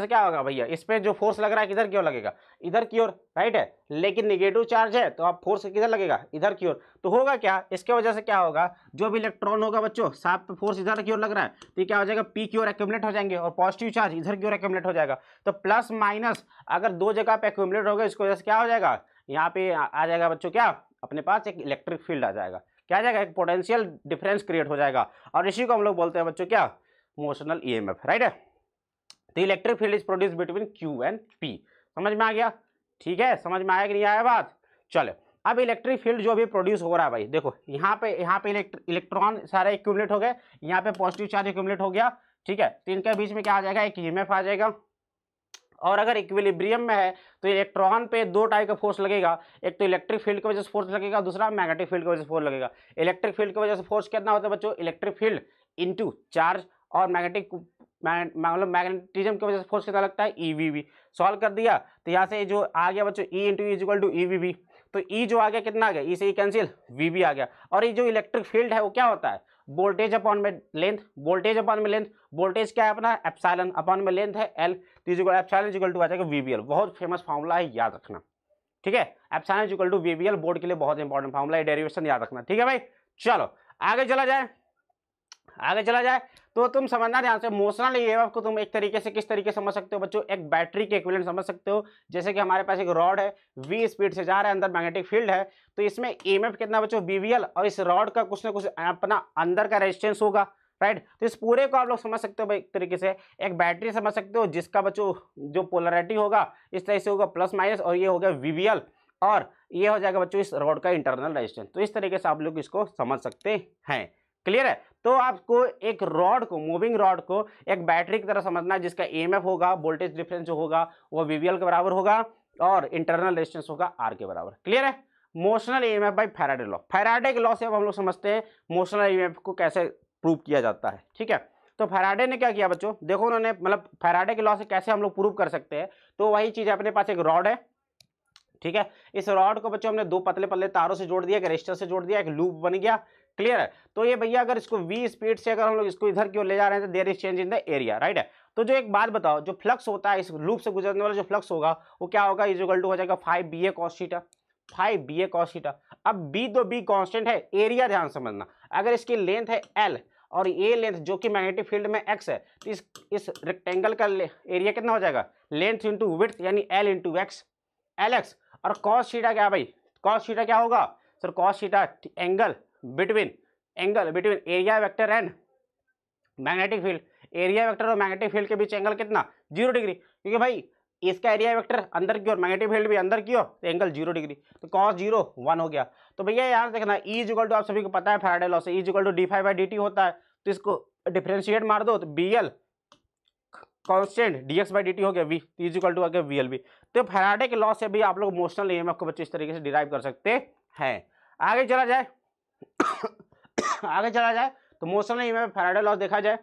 क्या होगा भैया, इस पे जो फोर्स लग रहा है किधर की ओर लगेगा, इधर की ओर, राइट है। लेकिन नेगेटिव चार्ज है तो अब फोर्स किधर लगेगा, इधर की ओर। तो होगा क्या, इसके वजह से क्या होगा, जो भी इलेक्ट्रॉन होगा बच्चों साथ पे फोर्स इधर की ओर लग रहा है तो ये क्या हो जाएगा, पी की ओर एक्यूमुलेट हो जाएंगे और पॉजिटिव चार्ज इधर की ओर एक्यूमुलेट हो जाएगा। तो प्लस माइनस अगर दो जगह पे एक्यूमुलेट होगा, इसकी वजह से क्या हो जाएगा, यहाँ पे आ जाएगा बच्चों क्या, अपने पास एक इलेक्ट्रिक फील्ड आ जाएगा, क्या आ जाएगा, एक पोटेंशियल डिफरेंस क्रिएट हो जाएगा, और इसी को हम लोग बोलते हैं बच्चों क्या, मोशनल ईएमएफ, राइट है। तो electric field is produce between Q and P, समझ में आ गया, ठीक है, समझ में आया कि नहीं आया बात। चलो अब इलेक्ट्रिक फील्ड जो भी प्रोड्यूस हो रहा है भाई, देखो यहाँ पे इलेक्ट्रॉन सारे एक्यूमुलेट हो गए, यहाँ पे पॉजिटिव चार्ज एक्यूमुलेट हो गया, ठीक है। तो इनके बीच में क्या आ जाएगा, एक ईएमएफ आ जाएगा। और अगर इक्विलिब्रियम में है तो इलेक्ट्रॉन पे दो टाइप का फोर्स लगेगा, एक तो इलेक्ट्रिक फील्ड की वजह से फोर्स लगेगा, दूसरा मैग्नेटिक फील्ड की वजह से फोर्स लगेगा। इलेक्ट्रिक फील्ड की वजह से फोर्स कितना होता है बच्चों, इलेक्ट्रिक फील्ड इनटू चार्ज, और मतलब मैग्नेटिज्म की वजह से फोर्स कितना लगता है, ईवीवी। सॉल्व कर दिया तो यहाँ से जो आ गया बच्चों e into is equal to EVV, तो ई जो आ गया कितना आ गया, ई से ई कैंसिल, वीवी आ गया। और ये जो इलेक्ट्रिक फील्ड है वो क्या होता है, वोल्टेज अपॉन में लेंथ, वोल्टेज अपॉन में लेंथ, वोल्टेज क्या है अपना एप्सिलॉन, अपॉन में लेंथ है एल, तो एप्सिलॉन इज इक्वल टू आ जाएगा वीवीएल। बहुत फेमस फार्मूला है, याद रखना, ठीक है। Epsilon is equal to VVL board के लिए बहुत इंपॉर्टेंट फार्मूला है, डेरिवेशन याद रखना, ठीक है भाई। चलो आगे चला जाए तो तुम समझना ध्यान से, मोशनल ईएमएफ को तुम एक तरीके से किस तरीके से समझ सकते हो बच्चों, एक बैटरी के इक्विवेलेंट समझ सकते हो। जैसे कि हमारे पास एक रॉड है, v स्पीड से जा रहा है, अंदर मैग्नेटिक फील्ड है, तो इसमें ईएमएफ कितना बच्चों, बीवीएल, और इस रॉड का कुछ ना कुछ अपना अंदर का रेजिस्टेंस होगा, राइट। तो इस पूरे को आप लोग समझ सकते हो भाई, एक तरीके से एक बैटरी समझ सकते हो, जिसका बच्चों जो पोलैरिटी होगा इस तरह से होगा प्लस माइनस, और ये हो गया वीवीएल, और ये हो जाएगा बच्चों इस रॉड का इंटरनल रेजिस्टेंस। तो इस तरीके से आप लोग इसको समझ सकते हैं, क्लियर है। तो आपको एक रॉड को, मूविंग रॉड को एक बैटरी की तरह समझना है, जिसका ईएमएफ होगा, वोल्टेज डिफरेंस जो होगा वो वीवीएल के बराबर होगा, और इंटरनल रेजिस्टेंस होगा आर के बराबर, क्लियर है। Motional EMF bye Faraday law, Faraday के लॉ से अब हम लोग समझते हैं मोशनल ईएमएफ को कैसे प्रूव किया जाता है, ठीक है। तो फैराडे ने क्या किया बच्चों, देखो उन्होंने मतलब फैराडे के लॉ से कैसे हम लोग प्रूव कर सकते हैं। तो वही चीज है, अपने पास एक रॉड है, ठीक है। इस रॉड को बच्चों हमने दो पतले पतले तारों से जोड़ दिया, एक रेजिस्टर से जोड़ दिया, एक लूप बन गया, क्लियर है। तो ये भैया अगर इसको v स्पीड से अगर हम लोग इसको इधर की ओर ले जा रहे हैं तो there is change in the area, right है। तो जो एक बात बताओ, जो फ्लक्स होता है इस लूप से गुजरने वाला जो फ्लक्स होगा वो क्या होगा, इज इक्वल टू हो जाएगा 5ba cos theta, 5ba cos theta. अब b तो b कांस्टेंट है, एरिया ध्यान समझना, अगर इसकी लेंथ है l और ये लेंथ जो कि मैग्नेटिक फील्ड में x है, तो इस रेक्टेंगल का एरिया कितना हो जाएगा, लेंथ इंटू विड्थ यानी l into x, L x. और कॉस थीटा क्या भाई, कॉस थीटा क्या होगा sir, cos theta angle between area vector and magnetic field, area vector और मैग्नेटिक फील्ड के बीच एंगल कितना, 0 डिग्री, क्योंकि भाई इसका एरिया वेक्टर अंदर की ओर, मैग्नेटिक फील्ड भी अंदर की ओर, तो एंगल 0 डिग्री, तो cos 0 1 हो गया। तो भैया यहाँ देखना E इक्वल टू, आप सभी को पता है फैराडे लॉ से E इक्वल टू d∅dt होता है, तो इसको डिफरेंशिएट मार दो तो BL कांस्टेंट dx/dt हो गया V, E इक्वल टू आ गया VLB। तो फैराडे के लॉ से भी आप लोग मोशनल ईएमएफ को बच्चे इस तरीके से डिराइव कर सकते हैं। आगे चला जाए आगे चला जाए तो मोशनल ईएमएफ फैराडे लॉ देखा जाए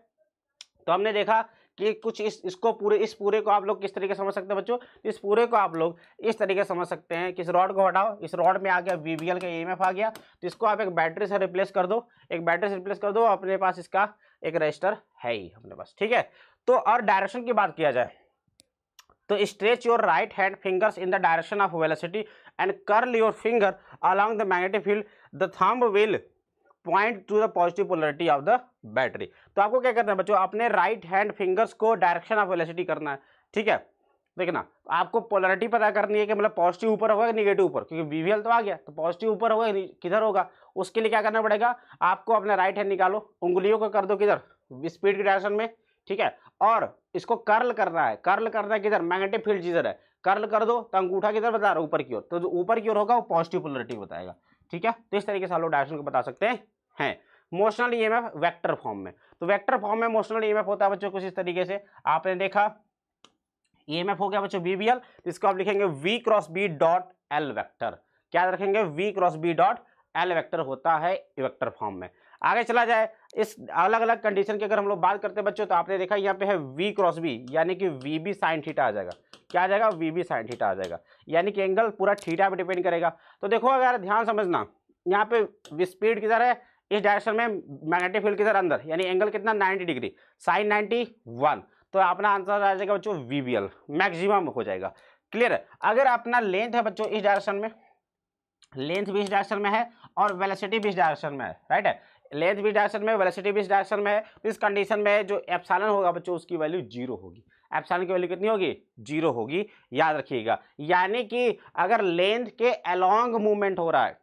तो हमने देखा कि कुछ इस पूरे को आप लोग किस तरीके से समझ सकते हैं बच्चों, इस पूरे को आप लोग इस तरीके से समझ सकते हैं कि इस रॉड को हटाओ, इस रॉड में आ गया VBL का ईएमएफ आ गया, तो इसको आप एक बैटरी से रिप्लेस कर दो, अपने पास इसका एक रजिस्टर है ही अपने पास, ठीक है। तो और डायरेक्शन की बात किया जाए तो stretch your right hand fingers in the direction of velocity and curl your finger along the magnetic field, the thumb will point two the positive polarity of the battery. तो आपको क्या करना है बच्चों, अपने राइट हैंड फिंगर्स को direction of velocity करना है, ठीक है। देखना आपको पोलरिटी पता करनी है कि मतलब पॉजिटिव ऊपर होगा कि निगेटिव ऊपर, क्योंकि VBL तो आ गया तो पॉजिटिव ऊपर होगा किधर होगा, उसके लिए क्या करना पड़ेगा, आपको अपना राइट हैंड निकालो, उंगलियों को कर दो किधर, स्पीड की डायरेक्शन में, ठीक है। और इसको कर्ल करना है किधर, मैग्नेटिक फील्ड जिधर है कर्ल कर दो, तो अंगूठा किधर बता रहा है, ऊपर की ओर, तो जो ऊपर की ओर होगा वो पॉजिटिव पोलरिटी बताएगा, ठीक है। तो इस तरीके से हम लोग डायरेक्शन को बता सकते हैं मोशनल ईएमएफ वेक्टर फॉर्म में। तो वेक्टर फॉर्म में मोशनल ईएमएफ होता है बच्चों कुछ इस तरीके से, आपने देखा ईएमएफ हो गया बच्चों VBL, तो इसको आप लिखेंगे V cross B dot L vector, क्या रखेंगे V cross B dot L vector होता है वेक्टर फॉर्म में। आगे चला जाए, इस अलग अलग कंडीशन की अगर हम लोग बात करते हैं बच्चों, तो आपने देखा यहाँ पे है V क्रॉस B यानी कि VB साइन थीटा आ जाएगा, क्या आ जाएगा, VB साइन थीटा आ जाएगा, यानी कि एंगल पूरा थीटा पे डिपेंड करेगा। तो देखो अगर ध्यान समझना, यहाँ पे स्पीड किधर है, इस डायरेक्शन में मैग्नेटिक फील्ड किधर अंदर, यानी एंगल कितना 90 डिग्री, साइन 91, तो अपना आंसर आ जाएगा बच्चों VBL मैक्सिमम हो जाएगा। क्लियर है। अगर अपना लेंथ है बच्चों इस डायरेक्शन में, लेंथ भी इस डायरेक्शन में है और वेलोसिटी भी इस डायरेक्शन में है, राइट है, लेंथ भी इस डायरेक्शन में, वेलोसिटी भी इस डायरेक्शन में है, तो इस कंडीशन में जो एप्सिलॉन होगा बच्चों उसकी वैल्यू 0 होगी, एप्सिलॉन की वैल्यू कितनी होगी, 0 होगी, याद रखिएगा। यानी कि अगर लेंथ के अलोंग मूवमेंट हो रहा है,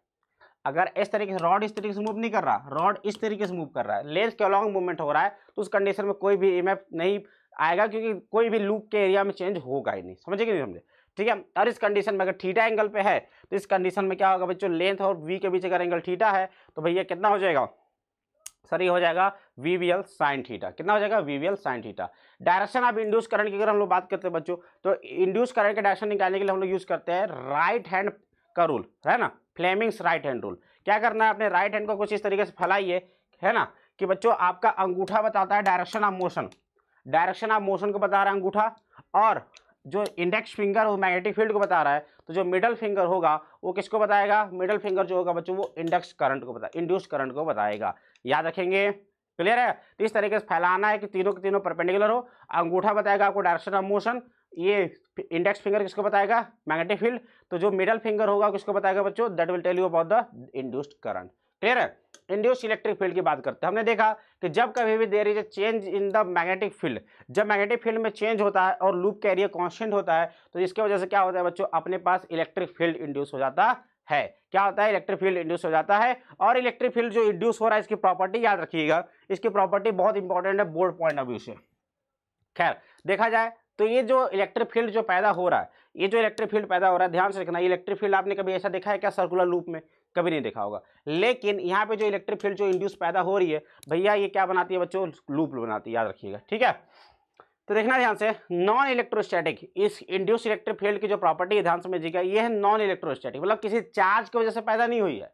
अगर इस तरीके से रॉड इस तरीके से मूव नहीं कर रहा, रॉड इस तरीके से मूव कर रहा है, लेंथ के अलोंग मूवमेंट हो रहा है, तो उस कंडीशन में कोई भी ईएमएफ नहीं आएगा, क्योंकि कोई भी लूप के एरिया में चेंज होगा ही नहीं, समझे कि नहीं समझे, ठीक है। और इस कंडीशन में अगर थीटा एंगल पे है, तो इस कंडीशन में क्या होगा बच्चों, लेंथ और V के बीच अगर एंगल थीटा है, तो भैया कितना हो जाएगा सर, ये हो जाएगा VBL साइन थीटा, कितना हो जाएगा VBL sine theta. Direction of induce current की अगर हम लोग बात करते हैं बच्चों, तो इंड्यूस करंट के डायरेक्शन निकालने के लिए हम लोग यूज करते हैं राइट हैंड का रूल, है ना, फ्लेमिंग्स राइट हैंड रूल। क्या करना है, अपने राइट हैंड को कुछ इस तरीके से फैलाइए, है ना, कि बच्चों आपका अंगूठा बताता है direction of motion, direction of motion को बता रहा है अंगूठा, और जो इंडेक्स फिंगर वो मैग्नेटिक फील्ड को बता रहा है, तो जो मिडल फिंगर होगा वो किसको बताएगा, मिडल फिंगर जो होगा बच्चों वो इंडेक्स करंट को इंड्यूस करंट को बताएगा, याद रखेंगे। क्लियर है। तो इस तरीके से फैलाना है कि तीनों के तीनों परपेंडिकुलर हो, अंगूठा बताएगा आपको डायरेक्शन ऑफ मोशन, ये इंडेक्स फिंगर किसको बताएगा, मैग्नेटिक फील्ड, तो जो मिडल फिंगर होगा किसको बताएगा बच्चों, that will tell you about the induced current. Clear है। इंड्यूस्ड इलेक्ट्रिक फील्ड की बात करते हैं, हमने देखा कि जब कभी भी there is a change in the magnetic field, जब मैग्नेटिक फील्ड में चेंज होता है और लूप का एरिया कांस्टेंट होता है, तो इसके वजह से क्या होता है बच्चों, अपने पास इलेक्ट्रिक फील्ड इंड्यूस हो जाता है। क्या होता है, इलेक्ट्रिक फील्ड इंड्यूस हो जाता है। और इलेक्ट्रिक फील्ड जो इंड्यूस हो रहा है इसकी प्रॉपर्टी याद रखिएगा, इसकी प्रॉपर्टी बहुत इंपॉर्टेंट है बोर्ड पॉइंट ऑफ व्यू से। खैर देखा जाए तो ये जो इलेक्ट्रिक फील्ड जो पैदा हो रहा है, ये जो इलेक्ट्रिक फील्ड पैदा हो रहा है, ध्यान से देखना, इलेक्ट्रिक फील्ड आपने कभी ऐसा देखा है क्या सर्कुलर लूप में, कभी नहीं देखा होगा। लेकिन यहाँ पे जो इलेक्ट्रिक फील्ड जो इंड्यूस पैदा हो रही है भैया, ये क्या बनाती है बच्चों, लूप बनाती है, याद रखिएगा। ठीक है, तो देखना ध्यान से, नॉन इलेक्ट्रोस्टैटिक, इस इंड्यूस इलेक्ट्रिक फील्ड की जो प्रॉपर्टी है ध्यान समझिएगा, ये है नॉन इलेक्ट्रोस्टैटिक, मतलब किसी चार्ज की वजह से पैदा नहीं हुई है,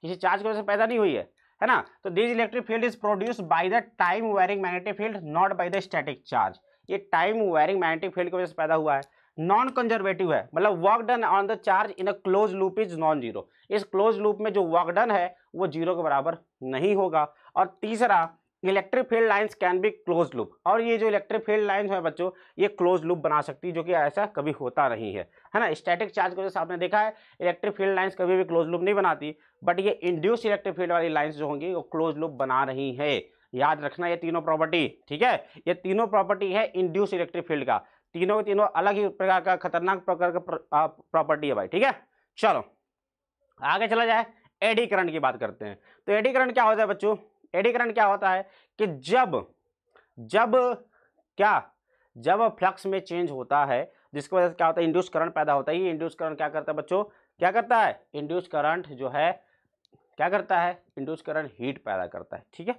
किसी चार्ज की वजह से पैदा नहीं हुई है ना। तो this electric field is produced by the time varying magnetic field, not by the static charge. ये टाइम वेरिंग मैग्नेटिक फील्ड की वजह से पैदा हुआ है, नॉन कंजर्वेटिव है, मतलब work done on the charge in a close loop is non zero. इस क्लोज लूप में जो वर्क डन है वो जीरो के बराबर नहीं होगा। और तीसरा, electric field lines can be close loop, और ये जो इलेक्ट्रिक फील्ड लाइंस है बच्चों, ये क्लोज लूप बना सकती है, जो कि ऐसा कभी होता नहीं है ना। स्टैटिक चार्ज की वजह से आपने देखा है इलेक्ट्रिक फील्ड लाइंस कभी भी क्लोज लूप नहीं बनाती, बट ये इंड्यूस इलेक्ट्रिक फील्ड वाली लाइंस जो होंगी वो क्लोज लूप बना रही है। याद रखना ये तीनों प्रॉपर्टी, ठीक है, ये तीनों प्रॉपर्टी है इंड्यूस इलेक्ट्रिक फील्ड का, तीनों के तीनों अलग ही प्रकार का खतरनाक प्रकार का प्रॉपर्टी है भाई, ठीक है। चलो आगे चला जाए, एडी करंट की बात करते हैं। तो एडी करंट क्या होता है बच्चों, एडी करंट क्या होता है कि जब फ्लक्स में चेंज होता है, जिसकी वजह से क्या होता है, इंड्यूस करंट पैदा होता है। ये इंड्यूस करंट क्या करता है बच्चों, क्या करता है, इंड्यूस करंट जो है क्या करता है, इंड्यूस करंट हीट पैदा करता है, ठीक है।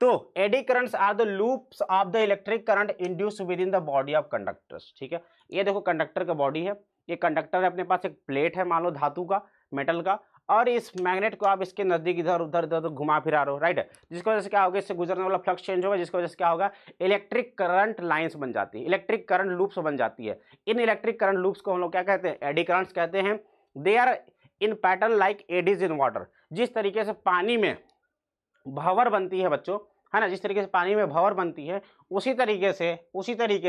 तो eddy currents are the loops of the electric current induce within the body of conductors, ठीक है। ये देखो कंडक्टर का बॉडी है, ये कंडक्टर है, अपने पास एक प्लेट है मान लो धातु का, मेटल का, और इस मैग्नेट को आप इसके नजदीक इधर उधर घुमा फिरा रहे हो, राइट, जिसकी वजह से क्या होगा, इससे गुजरने वाला फ्लक्स चेंज होगा, जिसकी वजह से क्या होगा, इलेक्ट्रिक करंट लाइंस बन जाती है, इलेक्ट्रिक करंट लूप्स बन जाती है। इन इलेक्ट्रिक करंट लूप्स को हम लोग क्या कहते हैं, एडी करंट्स कहते हैं। They are in pattern like eddies in water, जिस तरीके से पानी में भंवर बनती है बच्चों, है ना, जिस तरीके से पानी में भंवर बनती है, उसी तरीके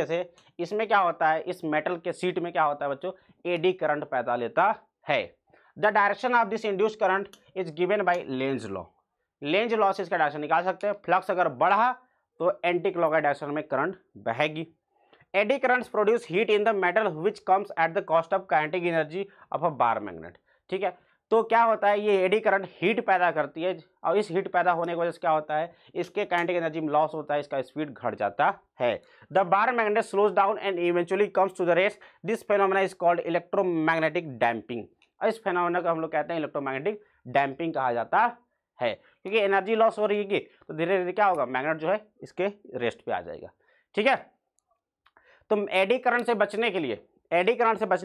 से इसमें क्या होता है, इस मेटल के सीट में क्या होता है बच्चों, एडी करंट पैदा लेता है। The direction of this induce current is given by Lenz law. Lenz law से इसका डायरेक्शन निकाल सकते हैं। फ्लक्स अगर बढ़ा तो एंटी क्लॉकवाइज डायरेक्शन में करंट बहेगी। Eddy currents produce heat in the metal which comes at the cost of kinetic energy of a bar magnet, ठीक है। तो क्या होता है, ये एडी करंट हीट पैदा करती है, और इस हीट पैदा होने की वजह से क्या होता है, इसके काइनेटिक एनर्जी में लॉस होता है, इसका स्पीड घट जाता है। The bar magnet slows down and eventually comes to the rest. This phenomena is called electromagnetic damping. इस फेनोमेना को हम लोग कहते हैं इलेक्ट्रोमैग्नेटिक डैम्पिंग कहा जाता है, क्योंकि एनर्जी लॉस हो रही है तो धीरे धीरे क्या होगा, मैग्नेट जो है इसके रेस्ट पे आ जाएगा, ठीक है। तो एडी करंट से बचने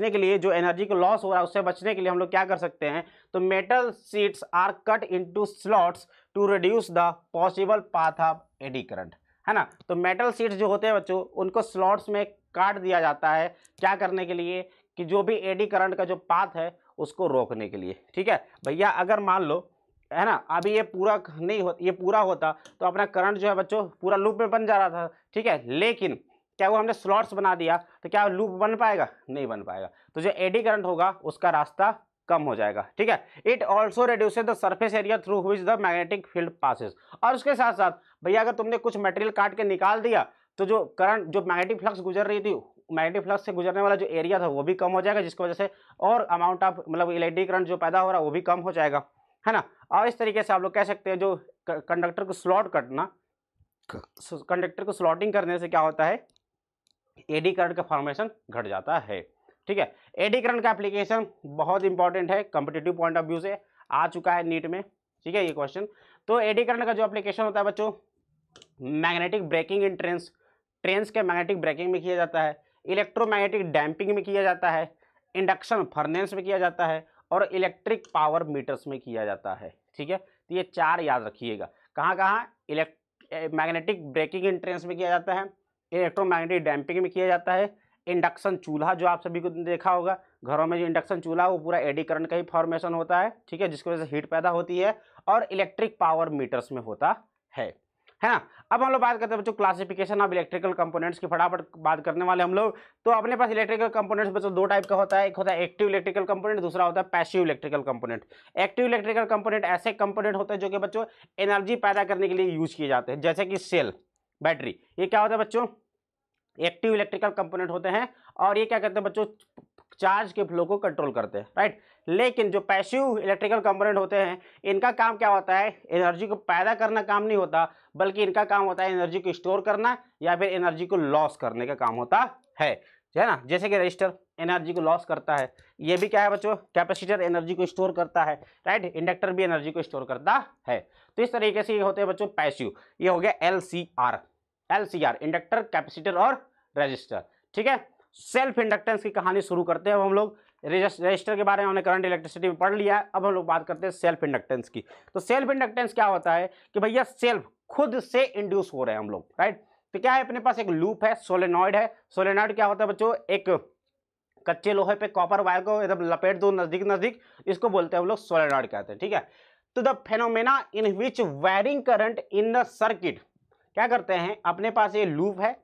के लिए, जो एनर्जी को लॉस हो रहा है उससे बचने के लिए हम लोग क्या कर सकते हैं, तो metal sheets are cut into slots to reduce the possible path of eddy current, है ना। तो मेटल शीट्स जो होते हैं बच्चों, उनको स्लॉट्स में काट दिया जाता है, क्या करने के लिए, कि जो भी एडी करंट का जो पाथ है उसको रोकने के लिए, ठीक है भैया। अगर मान लो, है ना, अभी ये पूरा नहीं होता, ये पूरा होता तो अपना करंट जो है बच्चों पूरा लूप में बन जा रहा था, ठीक है, लेकिन क्या वो हमने स्लॉट्स बना दिया तो क्या लूप बन पाएगा, नहीं बन पाएगा। तो जो एडी करंट होगा उसका रास्ता कम हो जाएगा, ठीक है। It also reduces the surface area through which the magnetic field passes. और उसके साथ साथ भैया अगर तुमने कुछ मटेरियल काट के निकाल दिया तो जो करंट, जो मैग्नेटिक फ्लक्स गुजर रही थी, मैग्नेटिक फ्लक्स से गुजरने वाला जो एरिया था वो भी कम हो जाएगा, जिसकी वजह से और अमाउंट ऑफ मतलब इलेक्ट्रिक करंट जो पैदा हो रहा है वो भी कम हो जाएगा, है ना। और इस तरीके से आप लोग कह सकते हैं जो कंडक्टर को स्लॉट करना, कंडक्टर को स्लॉटिंग करने से क्या होता है, एडी करंट का फॉर्मेशन घट जाता है, ठीक है। एडी करंट का एप्लीकेशन बहुत इंपॉर्टेंट है, कॉम्पिटिटिव पॉइंट ऑफ व्यू से आ चुका है नीट में, ठीक है, ये क्वेश्चन। तो एडी करंट का जो एप्लीकेशन होता है बच्चों, मैग्नेटिक ब्रेकिंग इन ट्रेन्स के मैग्नेटिक ब्रेकिंग में किया जाता है, इलेक्ट्रोमैग्नेटिक डैम्पिंग में किया जाता है, इंडक्शन फर्नेस में किया जाता है, और इलेक्ट्रिक पावर मीटर्स में किया जाता है, ठीक है। तो ये चार याद रखिएगा, कहाँ कहाँ, मैग्नेटिक ब्रेकिंग इन ट्रेन्स में किया जाता है, इलेक्ट्रोमैग्नेटिक डैम्पिंग में किया जाता है, इंडक्शन चूल्हा जो आप सभी को देखा होगा घरों में, जो इंडक्शन चूल्हा वो पूरा एडी करंट का ही फॉर्मेशन होता है, ठीक है, जिसकी वजह से हीट पैदा होती है, और इलेक्ट्रिक पावर मीटर्स में होता है ना। अब हम लोग बात करते हैं बच्चों क्लासिफिकेशन ऑफ इलेक्ट्रिकल कंपोनेंट्स की, फटाफट बात करने वाले हम लोग। तो अपने पास इलेक्ट्रिकल कंपोनेंट्स बच्चों दो टाइप का होता है, एक होता है एक्टिव इलेक्ट्रिकल कंपोनेंट, दूसरा होता है passive electrical component. Active electrical component ऐसे कंपोनेंट होते हैं जो कि बच्चों एनर्जी पैदा करने के लिए यूज किए जाते हैं, जैसे कि सेल, बैटरी, ये क्या होता है बच्चों, एक्टिव इलेक्ट्रिकल कंपोनेंट होते हैं, और ये क्या करते हैं बच्चों, चार्ज के फ्लो को कंट्रोल करते हैं, राइट। लेकिन जो पैसिव इलेक्ट्रिकल कंपोनेंट होते हैं, इनका काम क्या होता है, एनर्जी को पैदा करना काम नहीं होता, बल्कि इनका काम होता है एनर्जी को स्टोर करना या फिर एनर्जी को लॉस करने का काम होता है ना। जैसे कि रजिस्टर एनर्जी को लॉस करता है, ये भी क्या है बच्चों, कैपेसिटर एनर्जी को स्टोर करता है, राइट, इंडक्टर भी एनर्जी को स्टोर करता है। तो इस तरीके से ये होते हैं बच्चों पैसिव। ये हो गया LCR, इंडक्टर, कैपेसिटर और रजिस्टर, ठीक है। सेल्फ इंडक्टेंस की कहानी शुरू करते हैं। अब हम लोग रजिस्टर के बारे में हमने करंट इलेक्ट्रिसिटी में पढ़ लिया है, अब हम लोग बात करते हैं सेल्फ इंडक्टेंस की। तो सेल्फ इंडक्टेंस क्या होता है कि भैया सेल्फ खुद से इंड्यूस हो रहे हैं हम लोग, राइट। तो क्या है, अपने पास एक लूप है, सोलेनॉइड है। सोलेनॉइड क्या होता है बच्चों, एक कच्चे लोहे पे कॉपर वायर को एकदम लपेट दो नजदीक, इसको बोलते हैं हम लोग सोलेनॉइड कहते हैं, ठीक है। तो the phenomena in which wiring current in the circuit, क्या करते हैं, अपने पास ये लूप है,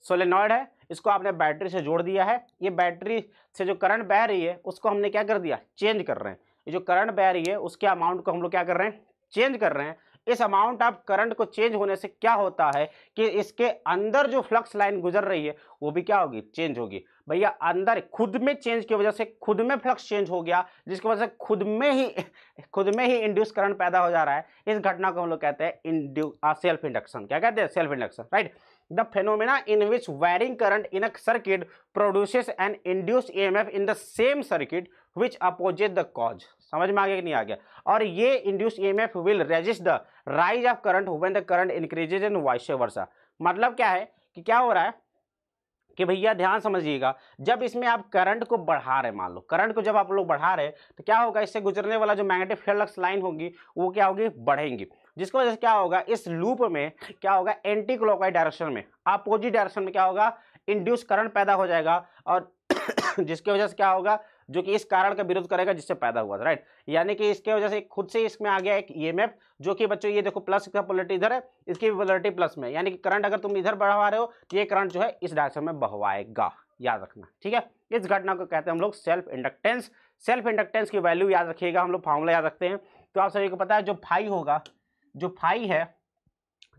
सोलेनॉइड है, इसको आपने बैटरी से जोड़ दिया है, ये बैटरी से जो करंट बह रही है उसको हमने क्या कर दिया, चेंज कर रहे हैं। ये जो करंट बह रही है उसके अमाउंट को हम लोग क्या कर रहे हैं, चेंज कर रहे हैं। इस अमाउंट ऑफ करंट को चेंज होने से क्या होता है कि इसके अंदर जो फ्लक्स लाइन गुजर रही है वो भी क्या होगी, चेंज होगी। भैया अंदर खुद में चेंज की वजह से खुद में फ्लक्स चेंज हो गया, जिसकी वजह से खुद में ही इंड्यूस करंट पैदा हो जा रहा है। इस घटना को हम लोग कहते हैं सेल्फ इंडक्शन। क्या कहते हैं, self induction, right. The phenomena in which wiring current in a circuit produces N induced EMF in the same circuit which opposite the cause. समझ में आ गया कि नहीं आ गया? और ये induced EMF will resist the rise of current when the current increases and vice versa. मतलब क्या है कि क्या हो रहा है कि भैया ध्यान समझिएगा, जब इसमें आप करंट को बढ़ा रहे, मान लो करंट को जब आप लोग बढ़ा रहे तो क्या होगा, इससे गुजरने वाला जो मैग्नेटिक फ्लक्स लाइन होगी वो क्या होगी, बढ़ेंगी, जिसकी वजह से क्या होगा, इस लूप में क्या होगा, एंटी क्लॉकवाइज डायरेक्शन में, अपोजिट डायरेक्शन में क्या होगा, इंड्यूस करंट पैदा हो जाएगा। और जिसकी वजह से क्या होगा, जो कि इस कारण का विरोध करेगा जिससे पैदा हुआ था, राइट। यानी कि इसके वजह से खुद से इसमें आ गया एक ईएमएफ, जो कि बच्चों ये देखो प्लस का पोलरिटी इधर है, इसकी भी पोलरिटी प्लस में, यानी कि करंट अगर तुम इधर बढ़वा रहे हो तो ये करंट जो है इस डायरेक्शन में बहवाएगा, याद रखना, ठीक है। इस घटना को कहते हैं हम लोग सेल्फ इंडक्टेंस। सेल्फ इंडक्टेंस की वैल्यू याद रखिएगा, हम लोग फार्मूला याद रखते हैं। तो आप सभी को पता है जो फाई होगा, जो फाई है,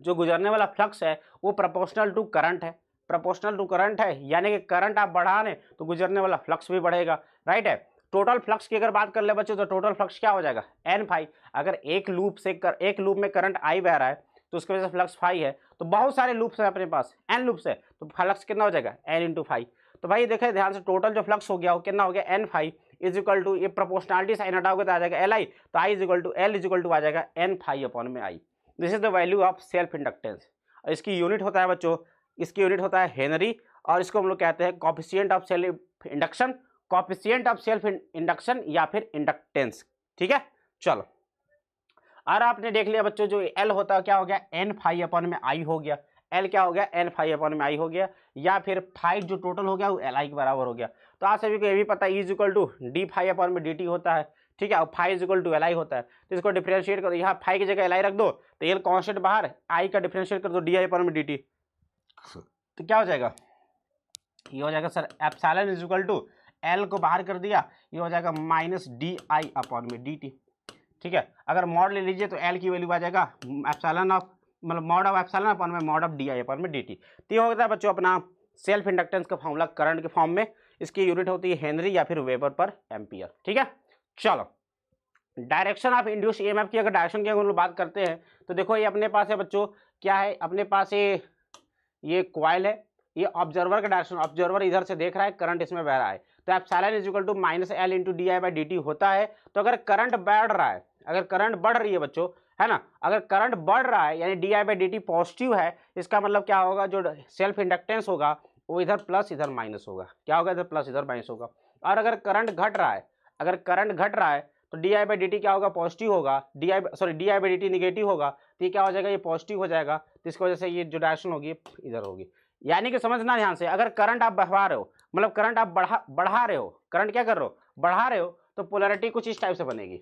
जो गुजरने वाला फ्लक्स है वो प्रोपोर्शनल टू करंट है, प्रोपोर्शनल टू करंट है, यानी कि करंट आप बढ़ा रहे तो गुजरने वाला फ्लक्स भी बढ़ेगा, राइट है। टोटल फ्लक्स की अगर बात कर ले बच्चों तो टोटल फ्लक्स क्या हो जाएगा, एन फाई। अगर एक लूप में करंट आई बह रहा है तो उसकी वजह से फ्लक्स फाई है, तो बहुत सारे लूप्स हैं अपने पास, एन लूप्स है, तो फ्लक्स कितना हो जाएगा, एन इंटू फाई। तो भाई देखें ध्यान से, टोटल जो फ्लक्स हो गया वो कितना हो गया, N phi is equal to, ये प्रोपोर्शनलिटी साइन हटाओगे तो आ जाएगा एल आई, तो I is equal to L is equal to आ जाएगा एन फाई अपॉन में I. This is the value of self inductance. इसकी यूनिट होता है बच्चों, इसकी यूनिट होता है हेनरी, और इसको हम लोग कहते हैं coefficient of self induction, coefficient of self induction या फिर इंडक्टेंस, ठीक है। चलो, और आपने देख लिया बच्चों, जो एल होता है क्या हो गया, एन फाई अपॉन में आई हो गया, एल क्या हो गया, एन फाई अपॉन में आई हो गया, या फिर फाई जो टोटल हो गया वो एल आई के बराबर हो गया। तो आप सभी को ये भी पता है, is equal to D phi upon में डी टी होता है, ठीक है, और phi is equal to L I होता है। तो इसको डिफरेंशिएट करो, यहाँ फाई की जगह एल आई रख दो, तो एल कॉन्स्टेंट बाहर, आई का डिफरेंशिएट कर दो डी आई अपॉन में डी टी, तो क्या हो जाएगा, ये हो जाएगा sir epsilon is equal to, L को बाहर कर दिया, ये हो जाएगा माइनस डी आई अपॉन में डी टी, ठीक है। अगर मॉड ले लीजिए तो एल की वैल्यू आ जाएगा एप्सिलॉन ऑफ, मतलब मॉड ऑफ एप्सिलॉन अपॉन में mod of D I upon में डी टी। तो ये होता है बच्चों अपना सेल्फ इंडक्टेंस का फॉर्मूला करंट के फॉर्म में, इसकी यूनिट होती है हेनरी या फिर वेबर पर एम्पियर, ठीक है। चलो, डायरेक्शन ऑफ इंड्यूस ईएमएफ की अगर डायरेक्शन की अगर बात करते हैं तो देखो ये अपने पास है बच्चों, क्या है अपने पास, ये कॉइल है, ये ऑब्जर्वर का डायरेक्शन, ऑब्जर्वर इधर से देख रहा है, करंट इसमें बह रहा है, तो epsilon is equal to minus L into D I by D T होता है। तो अगर करंट बढ़ रहा है, अगर करंट बढ़ रही है बच्चों, है ना, अगर करंट बढ़ रहा है यानी D I by D T positive है, इसका मतलब क्या होगा, जो सेल्फ इंडक्टेंस होगा वो इधर प्लस इधर माइनस होगा, क्या होगा, इधर प्लस इधर माइनस होगा। और अगर करंट घट रहा है, अगर करंट घट रहा है तो D I by D T क्या होगा, पॉजिटिव होगा, D I by D T negative होगा, तो ये क्या हो जाएगा, ये पॉजिटिव हो जाएगा, तो इसकी वजह से ये जो डायरेक्शन होगी इधर होगी। यानी कि समझना ध्यान से, अगर करंट आप बहवा रहे हो, मतलब करंट आप बढ़ा रहे हो, करंट क्या कर रहे हो, बढ़ा रहे हो, तो पोलैरिटी कुछ इस टाइप से बनेगी,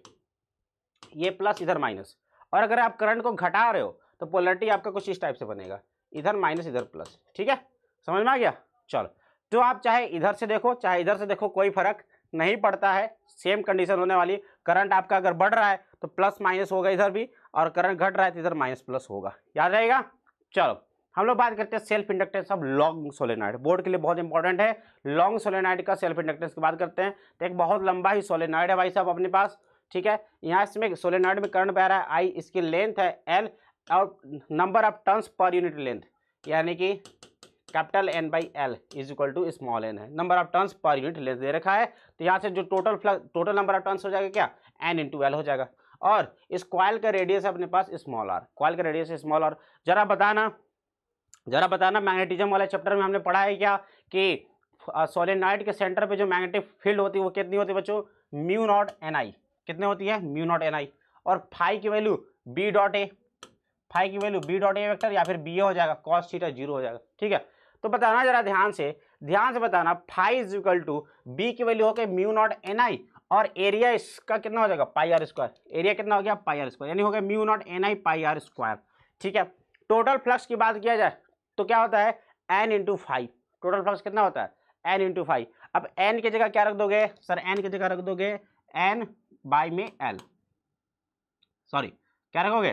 ये प्लस इधर माइनस। और अगर आप करंट को घटा रहे हो तो पोलैरिटी आपका कुछ इस टाइप से बनेगा, इधर माइनस इधर प्लस, ठीक है, समझ में आ गया। चलो, तो आप चाहे इधर से देखो चाहे इधर से देखो, कोई फर्क नहीं पड़ता है, सेम कंडीशन होने वाली। करंट आपका अगर बढ़ रहा है तो प्लस माइनस होगा इधर भी, और करंट घट रहा है तो इधर माइनस प्लस होगा, याद रहेगा। चलो, हम लोग बात करते हैं self inductance of long solenoid, board के लिए बहुत इंपॉर्टेंट है। लॉन्ग सोलेनॉइड का सेल्फ इंडक्टेंस की बात करते हैं, तो एक बहुत लंबा ही सोलेनॉइड है भाई साहब अपने पास, ठीक है। यहाँ इसमें सोलेनॉइड में करंट बह रहा है आई, इसकी लेंथ है एल, और number of turns per unit length, यानी कि capital N by L is equal to small n है, number of turns per unit length दे रखा है। तो यहाँ से जो टोटल नंबर ऑफ टर्न्स हो जाएगा क्या, एन इंटू एल हो जाएगा। और इस कॉइल का रेडियस है अपने पास स्मॉल आर, कॉइल का रेडियस स्मॉल आर। जरा बताना मैग्नेटिज्म वाले चैप्टर में हमने पढ़ा है क्या कि सोलेनॉइड के सेंटर पे जो मैग्नेटिक फील्ड होती है वो कितनी होती है बच्चों, म्यू नॉट एन आई, कितने होती है, म्यू नॉट एन आई। और फाई की value B dot A, phi की value B dot A vector या फिर बी ए हो जाएगा, कॉस थीटा 0 हो जाएगा, ठीक है। तो बताना जरा ध्यान से बताना, phi is equal to B की वैल्यू हो गई म्यू नॉट एन आई, और एरिया इसका कितना हो जाएगा, पाई आर स्क्वायर, एरिया कितना हो गया, पाई आर स्क्वायर, यानी हो गया mu not N I pi r square, ठीक है। टोटल फ्लक्स की बात किया जाए तो क्या होता है, N into five, total flux कितना होता है, एन इंटू फाइव। अब एन की जगह क्या रख दोगे सर, एन की जगह रख दोगे एन बाई में एल, सॉरी क्या रखोगे,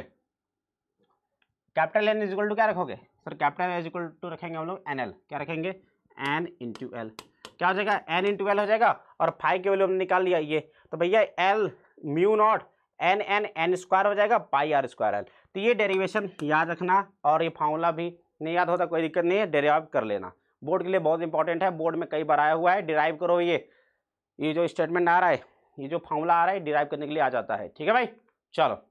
capital N is equal to क्या रखोगे sir, capital N is equal to रखेंगे हम लोग एन एल, क्या रखेंगे एन इंटू एल, क्या हो जाएगा एन इंटू एल हो जाएगा, और फाइव के वैल्यू हमने निकाल लिया ये, तो भैया L mu not N N N square हो जाएगा पाई आर स्क्वायर एल। तो ये डेरिवेशन याद रखना, और ये फार्मूला भी नहीं याद होता कोई दिक्कत नहीं है, डेराइव कर लेना, बोर्ड के लिए बहुत इंपॉर्टेंट है, बोर्ड में कई बार आया हुआ है, डिराइव करो ये जो स्टेटमेंट आ रहा है, ये जो फार्मूला आ रहा है डिराइव करने के लिए आ जाता है, ठीक है भाई। चलो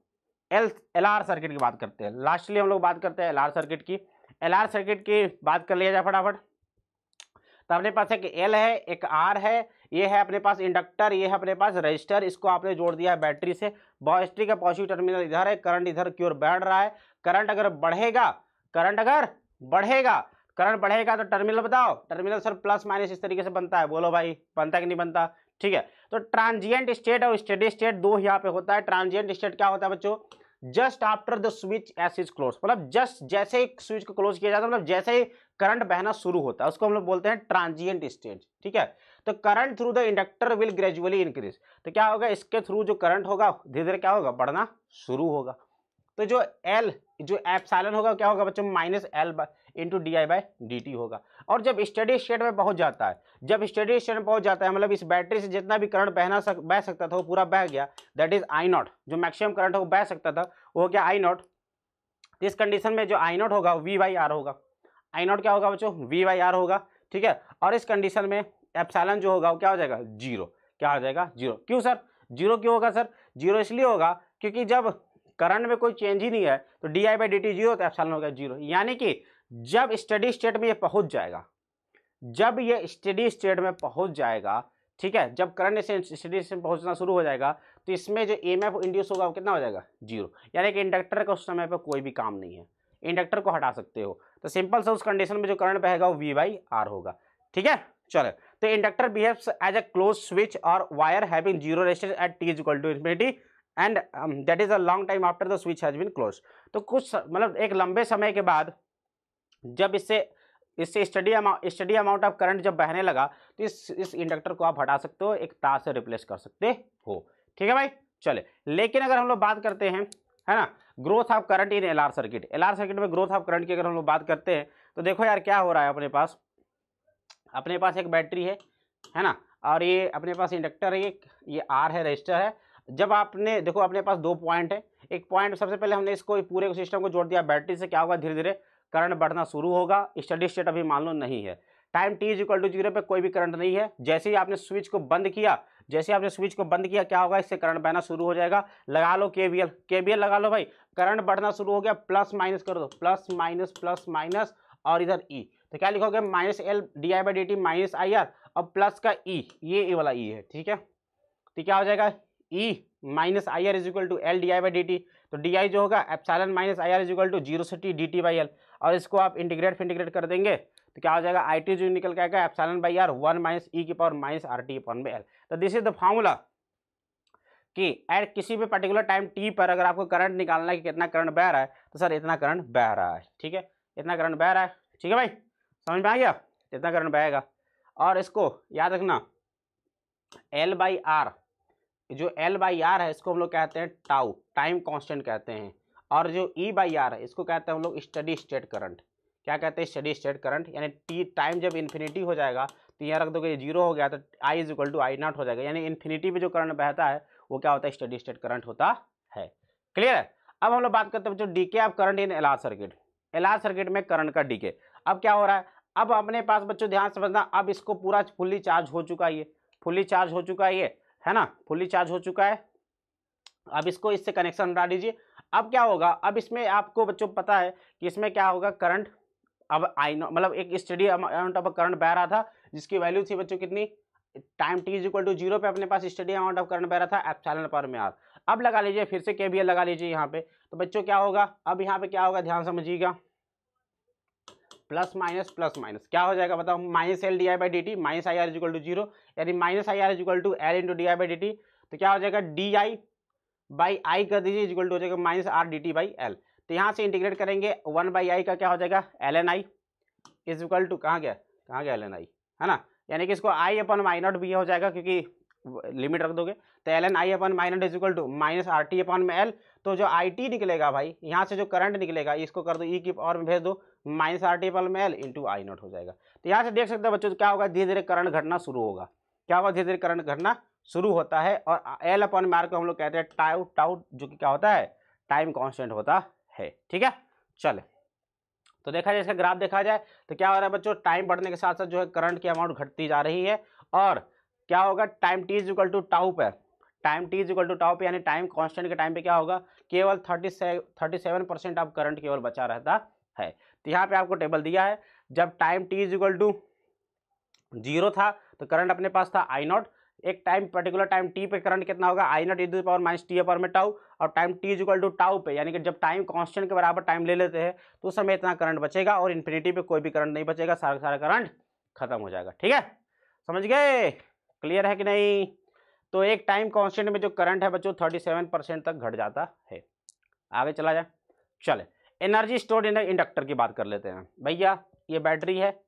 एल आर सर्किट की बात करते हैं, लास्टली हम लोग बात करते हैं एल आर सर्किट की। एल आर सर्किट की बात कर लिया जाए फटाफट। तो अपने पास एक एल है, एक आर है, ये है अपने पास इंडक्टर, ये है अपने पास रजिस्टर, इसको आपने जोड़ दिया है बैटरी से। बैटरी का पॉजिटिव टर्मिनल इधर है, करंट इधर की ओर बढ़ रहा है। करंट अगर बढ़ेगा करंट बढ़ेगा तो टर्मिनल बताओ, टर्मिनल सर प्लस माइनस इस तरीके से बनता है, बोलो भाई बनता है कि नहीं बनता, ठीक है। तो ट्रांजिएंट स्टेट और स्टेडी स्टेट दो यहाँ पे होता है। ट्रांजिएंट स्टेट क्या होता है बच्चों, just after the switch S is close, मतलब जस्ट जैसे ही स्विच को क्लोज किया जाता है, मतलब जैसे ही करंट बहना शुरू होता है उसको हम लोग बोलते हैं ट्रांजिएंट स्टेट, ठीक है। तो current through the inductor will gradually increase, तो क्या होगा इसके थ्रू जो करंट होगा धीरे धीरे क्या होगा बढ़ना शुरू होगा। तो जो एल जो एप्सिलॉन होगा क्या होगा बच्चों minus L into D I by D T होगा। और जब स्टेडी स्टेट में पहुंच जाता है, जब स्टेडी स्टेट में पहुंच जाता है मतलब इस बैटरी से जितना भी करंट बह सकता था वो पूरा बह गया, दैट इज आई नॉट, जो मैक्सिमम करंट वो बह सकता था वो क्या आई नॉट। इस कंडीशन में जो आई नॉट होगा वी बाई आर होगा, आई नॉट क्या होगा बच्चों वी बाई आर होगा, ठीक है। और इस कंडीशन में एप्सिलॉन जो होगा वो क्या हो जाएगा जीरो, क्या हो जाएगा जीरो। क्यों सर जीरो क्यों होगा सर, जीरो इसलिए होगा क्योंकि जब करंट में कोई चेंज ही नहीं है तो D I by D T zero, तो एप्सिलॉन हो गया जीरो। यानी कि जब स्टेडी स्टेट में ये पहुंच जाएगा, जब ये स्टेडी स्टेट में पहुंच जाएगा, ठीक है, जब करंट से स्टेडी स्टेट में पहुंचना शुरू हो जाएगा तो इसमें जो ईएमएफ इंड्यूस होगा वो कितना हो जाएगा जीरो। यानी कि इंडक्टर का उस समय पर कोई भी काम नहीं है, इंडक्टर को हटा सकते हो। तो सिंपल से उस कंडीशन में जो करंट बहेगा वो वी बाई आर होगा, ठीक है। चलो तो inductor behaves as a close switch और wire having zero resistance at T is equal to infinity and that is a long time after the switch has been close. तो कुछ मतलब एक लंबे समय के बाद जब इससे स्टडी अमाउंट ऑफ करंट जब बहने लगा तो इस इंडक्टर को आप हटा सकते हो, एक तार से रिप्लेस कर सकते हो, ठीक है भाई। चले लेकिन अगर हम लोग बात करते हैं है ना growth of current in LR circuit, LR circuit में ग्रोथ ऑफ करंट की अगर हम लोग बात करते हैं तो देखो यार क्या हो रहा है, अपने पास एक बैटरी है ना, और ये अपने पास इंडक्टर है, ये आर है रजिस्टर है। जब आपने देखो अपने पास दो पॉइंट है, एक पॉइंट सबसे पहले हमने इसको पूरे सिस्टम को जोड़ दिया बैटरी से, क्या होगा धीरे धीरे करंट बढ़ना शुरू होगा। स्टेडी स्टेट अभी मान लो नहीं है, time T is equal to zero पे कोई भी करंट नहीं है। जैसे ही आपने स्विच को बंद किया, क्या होगा इससे करंट बहना शुरू हो जाएगा। लगा लो केवीएल लगा लो भाई, करंट बढ़ना शुरू हो गया, प्लस माइनस कर दो, प्लस माइनस और इधर ई, तो क्या लिखोगे minus L D I by D T minus I are और प्लस का ई, ये ई वाला ई है, ठीक है। तो क्या हो जाएगा E minus I R is equal to L D I by D T, तो डी आई जो होगा epsilon minus I R is equal to zero से T D T by L, और इसको आप इंटीग्रेट कर देंगे तो क्या हो जाएगा आई टी जो निकल के आएगा epsilon by R one minus E की power minus R T upon by L. तो दिस इज द फार्मूला कि एट किसी भी पर्टिकुलर टाइम टी पर अगर आपको करंट निकालना है कि कितना करंट बह रहा है तो सर इतना करंट बह रहा है, ठीक है, इतना करंट बह रहा है, ठीक है भाई, समझ में आ गया, इतना करंट बहेगा। और इसको याद रखना एल बाई आर, जो एल बाई आर है इसको हम लोग कहते हैं टाउ, टाइम कांस्टेंट कहते हैं, और जो ई बाई आर है इसको कहते हैं हम लोग स्टेडी स्टेट करंट। क्या कहते हैं स्टेडी स्टेट करंट, यानी टी टाइम जब इन्फिनिटी हो जाएगा तो यहाँ रख दोगे जीरो हो गया तो I is equal to I naught हो जाएगा, यानी इन्फिनिटी पे जो करंट बहता है वो क्या होता है स्टेडी स्टेट करंट होता है। क्लियर है। अब हम लोग बात करते हैं जो DK of current in LR circuit, LR circuit में करंट का डीके। अब क्या हो रहा है, अब अपने पास बच्चों ध्यान से समझना, अब इसको पूरा फुल्ली चार्ज हो चुका है, ये फुल्ली चार्ज हो चुका है, ये है ना फुल्ली चार्ज हो चुका है। अब इसको इससे कनेक्शन हटा दीजिए। अब क्या होगा, अब इसमें आपको बच्चों पता है कि इसमें क्या होगा करंट, अब आई नो मतलब एक स्टेडी अमाउंट ऑफ करंट बह रहा था जिसकी वैल्यू थी बच्चों कितनी, time T is equal to zero पे अपने पास स्टेडी अमाउंट ऑफ करंट बह रहा था एप्सिलॉन पर में आर। अब लगा लीजिए फिर से केवीएल लगा लीजिए यहाँ पे, तो बच्चों क्या होगा, अब यहाँ पे क्या होगा ध्यान समझिएगा, प्लस माइनस क्या हो जाएगा बताओ, minus L D I by D T minus I R is equal to zero, यानी minus I R is equal to L into D I by D T, तो क्या हो जाएगा डी आई बाई आई कर दीजिए is equal to हो जाएगा minus R D T by L. तो यहाँ से इंटीग्रेट करेंगे वन बाई आई का क्या हो जाएगा L N I is equal to कहाँ गया एल एन आई, है ना, यानी कि इसको आई अपन आई नॉट भी हो जाएगा क्योंकि लिमिट रख दोगे तो ln I upon minus is equal to minus RT upon में L, तो जो IT निकलेगा भाई यहाँ से जो करंट निकलेगा इसको कर दो e की पावर में भेज दो माइनस RT अपन में L इंटू आई नॉट हो जाएगा। तो यहाँ से देख सकते हो बच्चों क्या होगा, धीरे धीरे करंट घटना शुरू होगा। क्या होगा, धीरे धीरे करंट घटना शुरू होता है और L अपन में को हम लोग कहते हैं टाउ टाउ, जो कि क्या होता है टाइम कॉन्स्टेंट होता है। ठीक है, चले तो देखा जाए इसका ग्राफ देखा जाए तो क्या हो रहा है बच्चों, टाइम बढ़ने के साथ साथ जो है करंट की अमाउंट घटती जा रही है और क्या होगा time t is equal to tau पे, time t is equal to tau पे यानी टाइम कांस्टेंट के टाइम पे क्या होगा, केवल 37% ऑफ करंट केवल बचा रहता है। तो यहाँ पे आपको टेबल दिया है, जब time t is equal to 0 था तो करंट अपने पास था आई नॉट, एक टाइम पर्टिकुलर टाइम टी पे करंट कितना होगा I naught E to the power minus T upper में टाउ, और time T is equal to tau पे यानी कि जब टाइम कांस्टेंट के बराबर टाइम ले लेते हैं तो उस समय इतना करंट बचेगा और इन्फिनिटी पे कोई भी करंट नहीं बचेगा, सारा सारा करंट खत्म हो जाएगा। ठीक है, समझ गए, क्लियर है कि नहीं। तो एक टाइम कांस्टेंट में जो करंट है बच्चों 37% तक घट जाता है। आगे चला जाए, चले एनर्जी स्टोर्ड इन इंडक्टर की बात कर लेते हैं। भैया ये बैटरी है,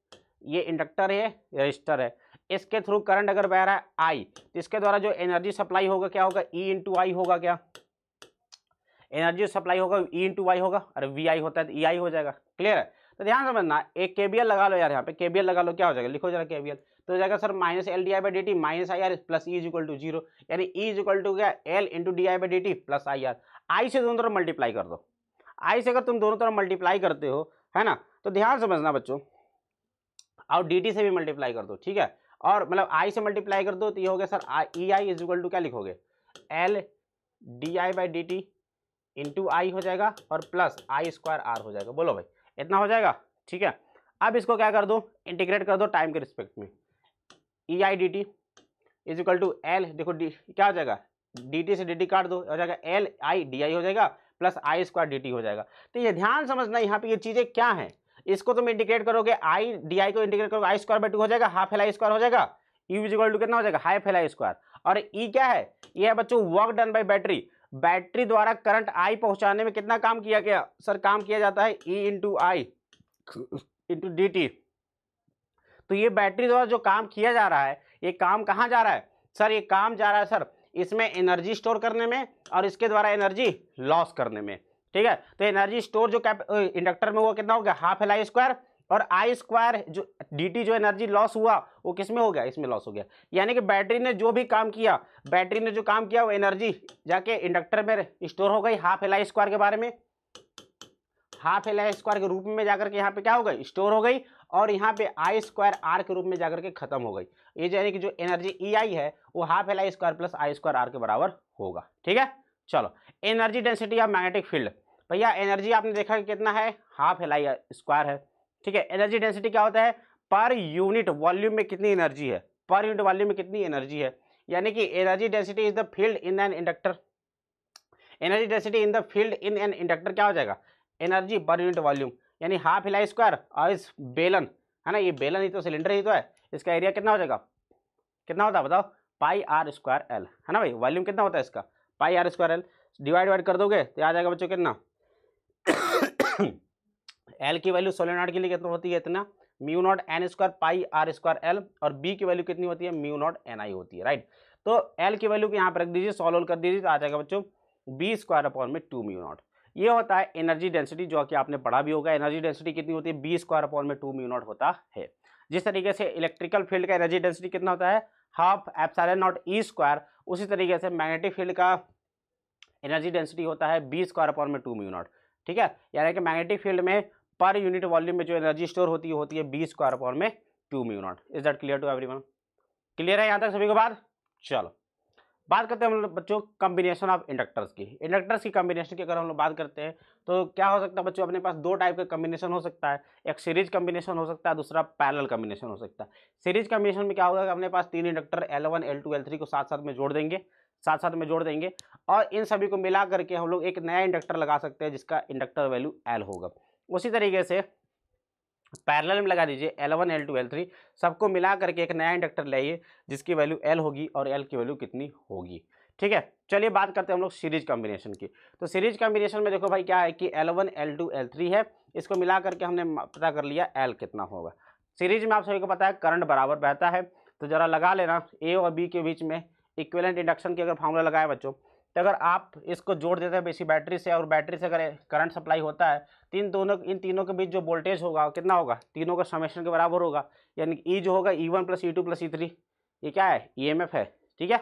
ये इंडक्टर है, रजिस्टर है, इसके थ्रू करंट अगर बह रहा है आई तो इसके द्वारा जो एनर्जी सप्लाई होगा क्या होगा, ई इंटू आई होगा। क्या एनर्जी सप्लाई होगा ई इंटू आई होगा, अरे वी आई होता है तो ई आई हो जाएगा। क्लियर है, तो ध्यान समझना, एक केबीएल लगा लो यार, यहाँ पे केबीएल लगा लो, क्या हो जाएगा लिखो जरा केबीएल, तो हो जाएगा sir minus L D I by D T minus I R plus E is equal to zero, यानी ई इज इक्वल टू क्या L into D I by D T plus I R. I से दोनों तरफ multiply कर दो, आई से अगर तुम दोनों तरफ मल्टीप्लाई करते हो है ना, तो ध्यान समझना बच्चों, और डी टी से भी मल्टीप्लाई कर दो। ठीक है, और मतलब आई से मल्टीप्लाई कर दो तो ये हो गया sir E I is equal to क्या लिखोगे, L D I by D T into I हो जाएगा और प्लस आई स्क्वायर आर हो जाएगा। बोलो भाई इतना हो जाएगा। ठीक है, अब इसको क्या कर दो, इंटीग्रेट कर दो टाइम के रिस्पेक्ट में, E I D T is equal to L, देखो डी क्या हो जाएगा, डी टी से डी टी काट दो, हो जाएगा एल आई डी आई हो जाएगा plus I square D T हो जाएगा। तो ये ध्यान समझना यहाँ पे ये चीज़ें क्या हैं, इसको तुम इंटीग्रेट करोगे, आई डी आई को इंटीग्रेट करोगे आई स्क्वायर बाई टू हो जाएगा, हाफ एल आई स्क्वायर हो जाएगा, यू इज इक्वल टू कितना हो जाएगा हाफ एल आई स्क्वायर, और ई क्या है, ये है बच्चों work done by battery, battery द्वारा करंट आई पहुंचाने में कितना काम किया गया सर, काम किया जाता है ई इंटू आई इंटू डी टी। तो ये बैटरी द्वारा जो काम किया जा रहा है, ये काम कहाँ जा रहा है सर, ये काम जा रहा है सर इसमें एनर्जी स्टोर करने में और इसके द्वारा एनर्जी लॉस करने में। ठीक है, तो एनर्जी स्टोर जो इंडक्टर में हुआ कितना हो गया हाफ एल आई स्क्वायर, और आई स्क्वायर जो dt जो एनर्जी लॉस हुआ वो किस में हो गया, इसमें लॉस हो गया। यानी कि बैटरी ने जो भी काम किया, बैटरी ने जो काम किया वो एनर्जी जाके इंडक्टर में स्टोर हो गई हाफ एल आई स्क्वायर के बारे में, हाफ एल आई स्क्वायर के रूप में जाकर के यहाँ पे क्या हो गई स्टोर हो गई, और यहाँ पे आई स्क्वायर आर के रूप में जाकर के खत्म हो गई। ये यानी कि जो एनर्जी ई आई है वो half L I square plus I square R के बराबर होगा। ठीक है, चलो energy density of magnetic field, भैया एनर्जी आपने देखा कि कितना है हाफ एल आई स्क्वायर है। ठीक है, एनर्जी डेंसिटी क्या होता है, पर यूनिट वॉल्यूम में कितनी एनर्जी है, पर यूनिट वॉल्यूम में कितनी एनर्जी है, यानी कि energy density is the field in an inductor, energy density in the field in an inductor क्या हो जाएगा एनर्जी पर यूनिट वॉल्यूम, यानी हाफ एल आई स्क्वायर और इस बेलन है ना, ये बेलन ही तो सिलेंडर ही तो है, इसका एरिया कितना हो जाएगा, कितना होता है बताओ पाई आर स्क्वायर एल है ना भाई, वॉल्यूम कितना होता है इसका पाई आर स्क्वायर एल, डिवाइड कर दोगे तो आ जाएगा बच्चों कितना एल की वैल्यू सोलेनॉइड के लिए कितना होती है इतना mu not N square pi r square L, और बी की वैल्यू कितनी होती है म्यू नॉट एन आई होती है। राइट, तो एल की वैल्यू को यहाँ पर रख दीजिए, सॉल्व कर दीजिए तो आ जाएगा बच्चों बी स्क्वायर अपॉन में 2 म्यू नॉट। ये होता है एनर्जी डेंसिटी, जो कि आपने पढ़ा भी होगा, एनर्जी डेंसिटी कितनी होती है बी स्क्वायर अपॉन में 2 म्यू नॉट होता है। जिस तरीके से इलेक्ट्रिकल फील्ड का एनर्जी डेंसिटी कितना होता है half epsilon not E square, उसी तरीके से मैग्नेटिक फील्ड का एनर्जी डेंसिटी होता है बी स्क्वायर अपॉन में 2 म्यू नॉट। ठीक है, यानी कि मैग्नेटिक फील्ड में पर यूनिट वॉल्यूम में जो एनर्जी स्टोर होती है बी स्क्वायर अपॉन में 2 mu not. Is that clear to everyone, clear है यहाँ तक सभी को बात। चलो बात करते हैं हम लोग बच्चों कॉम्बिनेशन ऑफ इंडक्टर्स की, इंडक्टर्स की कॉम्बिनेशन की अगर हम लोग बात करते हैं तो क्या हो सकता है बच्चों, अपने पास दो टाइप का कॉम्बिनेशन हो सकता है, एक सीरीज कॉम्बिनेशन हो सकता है, दूसरा पैरेलल कॉम्बिनेशन हो सकता है। सीरीज कॉम्बिनेशन में क्या होगा कि अपने पास 3 इंडक्टर L1 L2 L3 को साथ साथ में जोड़ देंगे, और इन सभी को मिला करके हम लोग एक नया इंडक्टर लगा सकते हैं जिसका इंडक्टर वैल्यू L होगा। उसी तरीके से पैरेलल में लगा दीजिए L1 L2 L3, सबको मिला करके एक नया इंडक्टर लाइए जिसकी वैल्यू L होगी और L की वैल्यू कितनी होगी। ठीक है, चलिए बात करते हैं हम लोग सीरीज कॉम्बिनेशन की। तो सीरीज कॉम्बिनेशन में देखो भाई क्या है कि L1 L2 L3 है, इसको मिला करके हमने पता कर लिया L कितना होगा। सीरीज में आप सभी को पता है करंट बराबर बहता है, तो जरा लगा लेना ए और बी के बीच में इक्विवेलेंट इंडक्शन की अगर फॉर्मूला लगाए बच्चों, तो अगर आप इसको जोड़ देते हैं इसी बैटरी से और बैटरी से अगर करंट सप्लाई होता है तो इन तीनों के बीच जो वोल्टेज होगा कितना होगा, तीनों का समेशन के बराबर होगा, यानी कि ई जो होगा E1 + E2 + E3, ये क्या है, EMF है। ठीक है,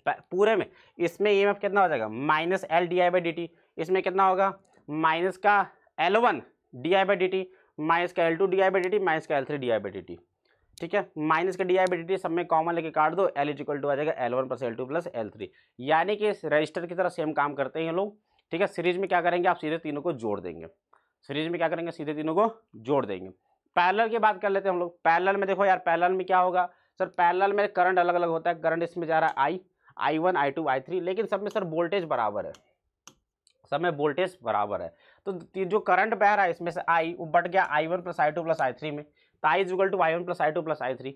पूरे में इसमें EMF कितना हो जाएगा -L/di/dt, इसमें कितना होगा माइनस का L1 di/dt, माइनस का L2 di/dt, माइनस का L3 di/dt। ठीक है, माइनस का di/dt सब में कॉमन लेके काट दो, L = आ जाएगा L1 + L2 + L3, यानी कि रजिस्टर की तरह सेम काम करते हैं ये लोग। ठीक है, सीरीज में क्या करेंगे, आप सीधे तीनों को जोड़ देंगे, सीरीज में क्या करेंगे, सीधे तीनों को जोड़ देंगे। पैरेलल की बात कर लेते हैं हम लोग। पैरेलल में देखो यार, पैरेलल में क्या होगा सर, पैरेलल में करंट अलग अलग होता है, करंट इसमें जा रहा है I1 I2 I3, लेकिन सब में सर वोल्टेज बराबर है, सब में वोल्टेज बराबर है। तो जो करंट बह रहा है इसमें से I वो बट गया I1 + I2 + I3 में, तो I = I1 + I2 + I3।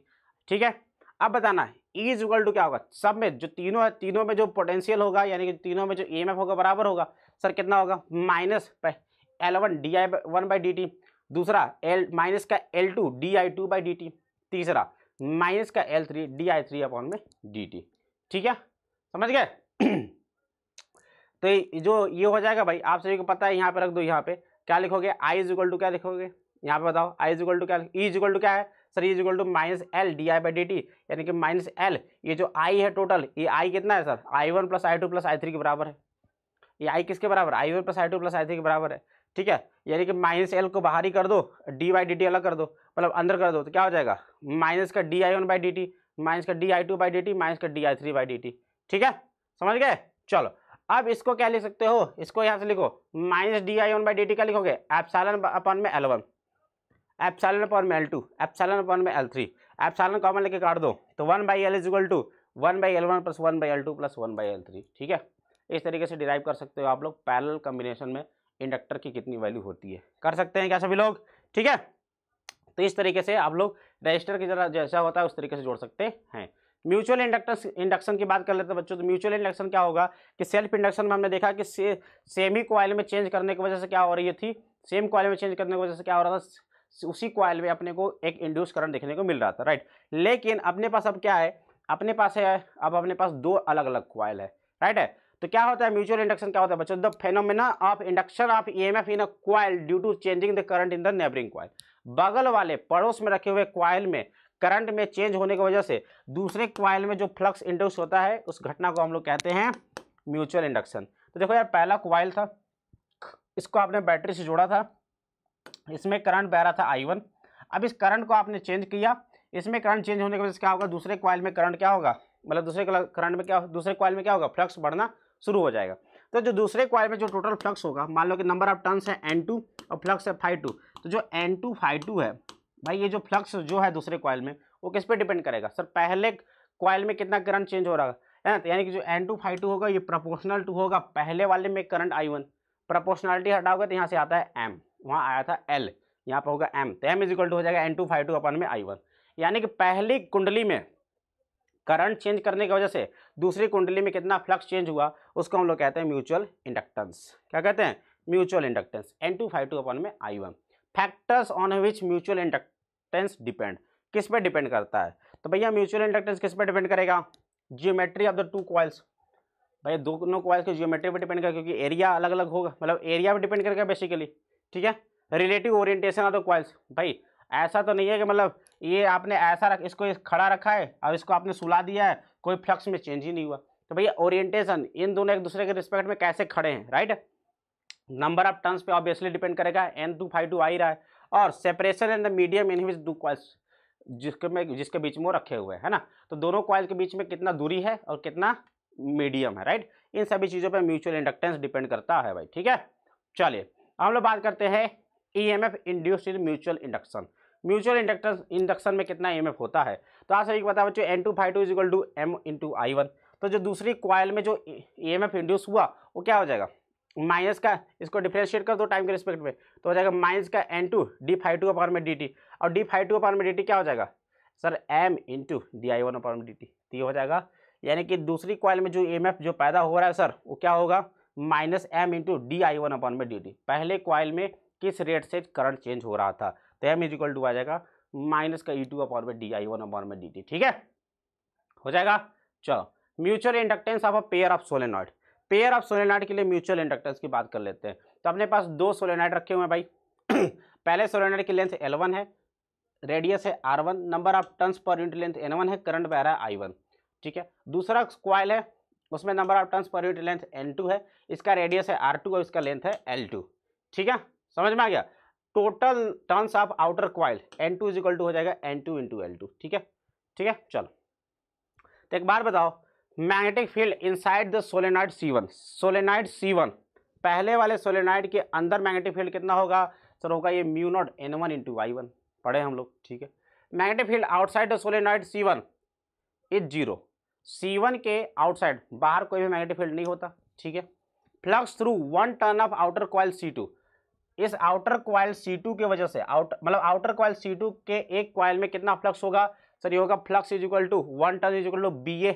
ठीक है, अब बताना E = क्या होगा, सब में जो तीनों है, तीनों में जो पोटेंशियल होगा यानी कि तीनों में जो EMF होगा बराबर होगा सर, कितना होगा -L1 di/1/dt, दूसरा माइनस का L2 di/2/dt, तीसरा माइनस का L3 di/3/dt। ठीक है, समझ गए। तो जो ये हो जाएगा भाई, आप सभी को पता है, यहाँ पे रख दो, यहाँ पे क्या लिखोगे, I = क्या लिखोगे, यहाँ पे बताओ I = क्या, E = क्या है सर, E = -L di/dt, यानी कि -L, ये जो I है टोटल, ये I कितना है सर, I1 + I2 + I3 के बराबर है। ये I किसके बराबर, I1 + I2 + I3 के बराबर है। ठीक है, यानी कि -L को बाहर ही कर दो, d/dt अलग कर दो, मतलब अंदर कर दो, तो क्या हो जाएगा माइनस का di1/dt, माइनस का di2/dt, माइनस का di3/dt। ठीक है, समझ गए। चलो, अब इसको क्या लिख सकते हो, इसको यहाँ से लिखो -di1/dt क्या लिखोगे, ε/L1, ε/L2, ε/L3, epsilon common लेके काट दो, तो 1/L = 1/L1 + 1/L2 + 1/L3। ठीक है, इस तरीके से डिराइव कर सकते हो आप लोग पैरेलल कॉम्बिनेशन में इंडक्टर की कितनी वैल्यू होती है, कर सकते हैं क्या सभी लोग। ठीक है, तो इस तरीके से आप लोग रजिस्टर की जरा जैसा होता है उस तरीके से जोड़ सकते हैं। म्यूचुअल इंडक्शन की बात कर लेते हैं बच्चों। तो म्यूचुअल इंडक्शन क्या होगा कि सेल्फ इंडक्शन में हमने देखा कि सेमी कॉइल में चेंज करने की वजह से क्या हो रही थी, सेम कॉइल में चेंज करने की वजह से क्या हो रहा था, उसी कॉइल में अपने को एक इंड्यूस करंट देखने को मिल रहा था, राइट। लेकिन अपने पास अब क्या है, अपने पास है, अब अपने पास दो अलग अलग कॉइल है, राइट है। तो क्या होता है म्यूचुअल इंडक्शन, क्या होता है बच्चों, the phenomena of induction of EMF in a coil due to changing the current in the neighbouring coil. बगल वाले पड़ोस में रखे हुए कॉइल में करंट में चेंज होने की वजह से दूसरे कॉइल में जो फ्लक्स इंड्यूस होता है, उस घटना को हम लोग कहते हैं म्यूचुअल इंडक्शन। तो देखो यार, पहला कॉइल था, इसको आपने बैटरी से जोड़ा था, इसमें करंट बह रहा था I1। अब इस करंट को आपने चेंज किया, इसमें करंट चेंज होने की वजह से क्या होगा, दूसरे कॉइल में करंट क्या होगा, मतलब दूसरे करंट में क्या, दूसरे कॉइल में क्या होगा, फ्लक्स बढ़ना शुरू हो जाएगा। तो जो दूसरे कॉइल में जो टोटल फ्लक्स होगा, मान लो कि नंबर ऑफ टर्न्स है N2 और फ्लक्स है ∅2, तो जो N2 ∅2 है भाई, ये जो फ्लक्स जो है दूसरे कॉइल में, वो किस पे डिपेंड करेगा सर, पहले कॉइल में कितना करंट चेंज हो रहा है ना, तो यानी कि जो N2 ∅2 होगा ये प्रोपोर्शनल टू होगा पहले वाले में करंट I1। प्रोपोर्शनलिटी हटाओगे तो यहाँ से आता है M, वहाँ आया था L, यहाँ पर होगा M, तो M = हो जाएगा N2 ∅2 अपन में I1। यानी कि पहली कुंडली में करंट चेंज करने की वजह से दूसरी कुंडली में कितना फ्लक्स चेंज हुआ, उसको हम लोग कहते हैं म्यूचुअल इंडक्टेंस। क्या कहते हैं, म्यूचुअल इंडक्टेंस, N2 ∅2 अपन में I1। Factors on which mutual inductance depend, किस पे डिपेंड करता है, तो भैया म्यूचुअल इंडक्टेंस किस पे डिपेंड करेगा, geometry of the two coils. भैया दोनों कॉइल्स की जियोमेट्री पे डिपेंड करेगा, क्योंकि एरिया अलग अलग होगा, मतलब एरिया पे डिपेंड करेगा बेसिकली। ठीक है, relative orientation of the coils, भाई ऐसा तो नहीं है कि मतलब ये आपने ऐसा इसको खड़ा रखा है और इसको आपने सुला दिया है, कोई फ्लक्स में चेंज ही नहीं हुआ। तो भैया ओरिएंटेशन इन दोनों एक दूसरे के रिस्पेक्ट में कैसे खड़े हैं, राइट। नंबर ऑफ टर्न्स पे ऑब्वियसली डिपेंड करेगा, N2 ∅2 आ ही रहा है, और separation in the medium in which two coils, जिसके बीच में वो रखे हुए है ना, तो दोनों कॉइल के बीच में कितना दूरी है और कितना मीडियम है, राइट। इन सभी चीज़ों पे म्यूचुअल इंडक्टेंस डिपेंड करता है भाई। ठीक है, चलिए हम लोग बात करते हैं EMF induced in mutual induction. Mutual induction में कितना EMF होता है, तो आप सभी को पता बच्चों N2 ∅2 = M × I1। तो जो दूसरी कॉइल में जो EMF इंड्यूस हुआ वो क्या हो जाएगा, माइनस का, इसको डिफ्रेंशिएट कर दो टाइम के रिस्पेक्ट में, तो हो जाएगा माइनस का N2 d∅2/dt, और d∅2/dt क्या हो जाएगा सर, M × di1/dt, तो ये हो जाएगा। यानी कि दूसरी कॉइल में जो EMF जो पैदा हो रहा है सर, वो क्या होगा, -M × di1/dt। पहले कॉइल में किस रेट से करंट चेंज हो रहा था, तो M = आ जाएगा -e2/di1/dt। ठीक है, हो जाएगा। चलो mutual inductance of a pair of solenoid, pair of solenoid के लिए म्यूचुअल इंडक्टेंस की बात कर लेते हैं। तो अपने पास दो सोलेनॉइड रखे हुए हैं भाई पहले सोलेनॉइड की लेंथ L1 है, रेडियस है R1, number of turns per unit length N1 है, करंट बह रहा है I1, ठीक है। दूसरा कॉइल है, उसमें number of turns per unit length N2 है, इसका रेडियस है R2 और इसका लेंथ है L2, ठीक है, समझ में आ गया। Total turns of outer coil N2 is equal to हो जाएगा N2 इंटू L2, ठीक है, ठीक है। चलो तो एक बार बताओ, magnetic field inside the solenoid C1, solenoid C1 पहले वाले सोलेनॉइड के अंदर मैग्नेटिक फील्ड कितना होगा सर? होगा ये mu naught N1 into I1, पढ़े हम लोग, ठीक है। Magnetic field outside the solenoid C1 is zero, C1 के आउटसाइड बाहर कोई भी मैग्नेटिक फील्ड नहीं होता, ठीक है। Flux through one turn off outer coil C2, इस आउटर कॉइल C2 की वजह से आउटर कॉइल C2 के एक कॉइल में कितना फ्लक्स होगा सर? ये होगा flux is equal to one turn is equal to BA,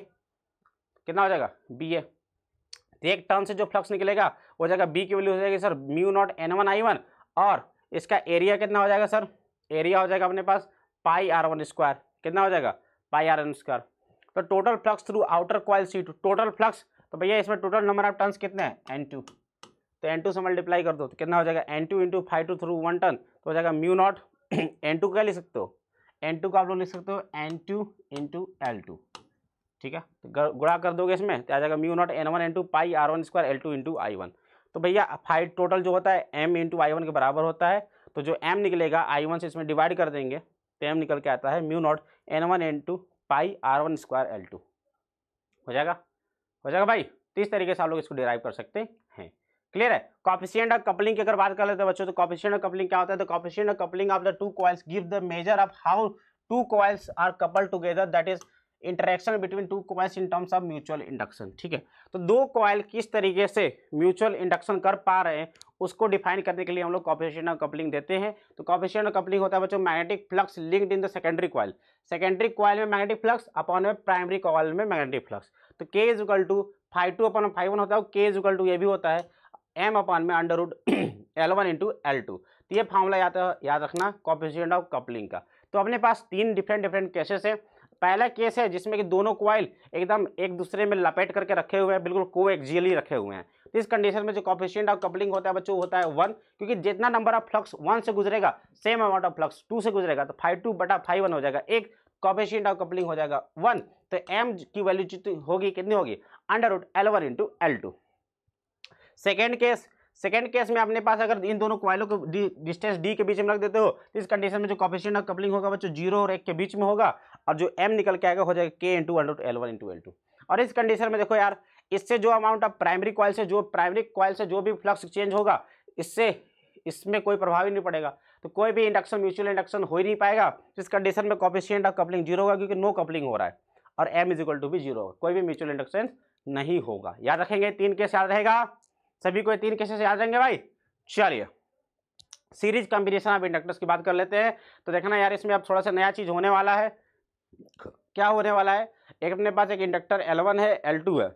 कितना हो जाएगा BA। तो एक टर्न से जो फ्लक्स निकलेगा हो जाएगा B की वैल्यू हो जाएगी sir mu naught N1 I1, और इसका एरिया कितना हो जाएगा सर? एरिया हो जाएगा अपने पास पाई R1 स्क्वायर, कितना हो जाएगा? पाई R1 स्क्वायर। तो total flux through outer coil C2, total flux, तो भैया इसमें टोटल नंबर ऑफ टर्न्स कितने हैं? N2, तो N2 से मल्टीप्लाई कर दो तो कितना हो जाएगा? N2 into 5 through one turn, तो हो जाएगा म्यू नॉट N2 क्या लिख सकते हो? N2 का आप लोग लिख सकते हो N2 इंटू L2, ठीक है। तो गुणा कर दोगे इसमें तो आ जाएगा mu naught N1 into pi R1 square L2 into I1। तो भैया 5 टोटल जो होता है M इंटू I1 के बराबर होता है, तो जो M निकलेगा I1 से इसमें डिवाइड कर देंगे तो M निकल के आता है mu naught N1 into pi R1 square L2, हो जाएगा, हो जाएगा भाई। तो इस तरीके से आप लोग इसको डिराइव कर सकते हैं, क्लियर है। कोएफिशिएंट ऑफ कपलिंग की अगर बात कर लेते हैं बच्चों, तो कोएफिशिएंट ऑफ कपलिंग क्या होता है? तो coefficient of coupling of the two coils give the measure of how two coils are coupled together, that is interaction between two coils in terms of mutual induction, ठीक है। तो दो coil किस तरीके से म्यूचुअल इंडक्शन कर पा रहे हैं उसको डिफाइन करने के लिए हम लोग कोएफिशिएंट ऑफ कपलिंग देते हैं। तो कोएफिशिएंट ऑफ कपलिंग होता है बच्चों magnetic flux linked in the secondary coil, secondary coil में मैग्नेटिक फ्लक्स अपॉन में प्राइमरी कॉइल में मैग्नेटिक फ्लक्स। तो K is equal to 5 upon 5 होता है, K इज इक्वल टू ये भी होता है M अपॉन में under root L1 into L2। तो ये फॉर्मूला याद रखना कोएफिशिएंट ऑफ कपलिंग का। तो अपने पास तीन डिफरेंट केसेस है। पहला केस है जिसमें कि दोनों कॉइल एकदम एक दूसरे में लपेट करके रखे हुए हैं, बिल्कुल कोएक्सियली रखे हुए हैं। तो इस कंडीशन में जो कोएफिशिएंट ऑफ कपलिंग होता है बच्चों होता है 1, क्योंकि जितना नंबर ऑफ फ्लक्स 1 से गुजरेगा सेम अमाउंट ऑफ फ्लक्स 2 से गुजरेगा, तो 5/2 हो जाएगा, एक कोएफिशिएंट ऑफ कपलिंग हो जाएगा 1। तो M की वैल्यू जितनी होगी कितनी होगी? Under root L1 into L2। Second case में अपने पास अगर इन दोनों कॉइलों को डिस्टेंस D के बीच में रख देते हो तो इस कंडीशन में जो कोएफिशिएंट ऑफ कपलिंग होगा बच्चों 0 और 1 के बीच में होगा, और जो M निकल के आएगा हो जाएगा K into under root L1 into L2। और इस कंडीशन में देखो यार, इससे जो अमाउंट ऑफ प्राइमरी कॉइल से जो भी फ्लक्स चेंज होगा इससे इसमें कोई प्रभाव ही नहीं पड़ेगा, तो कोई भी इंडक्शन म्यूचुअल इंडक्शन हो ही नहीं पाएगा। इस कंडीशन में कोएफिशिएंट ऑफ कपलिंग 0 होगा क्योंकि नो कपलिंग हो रहा है, और M इज इक्वल टू भी 0 होगा, कोई भी म्यूचुअल इंडक्शन नहीं होगा। याद रखेंगे, 3 केस याद रहेगा सभी को, 3 केसेस याद रहेंगे भाई। चलिए सीरीज कॉम्बिनेशन ऑफ इंडक्टर्स की बात कर लेते हैं। तो देखना यार, इसमें अब थोड़ा सा नया चीज होने वाला है। क्या होने वाला है? एक अपने पास एक इंडक्टर L1 है, L2 है,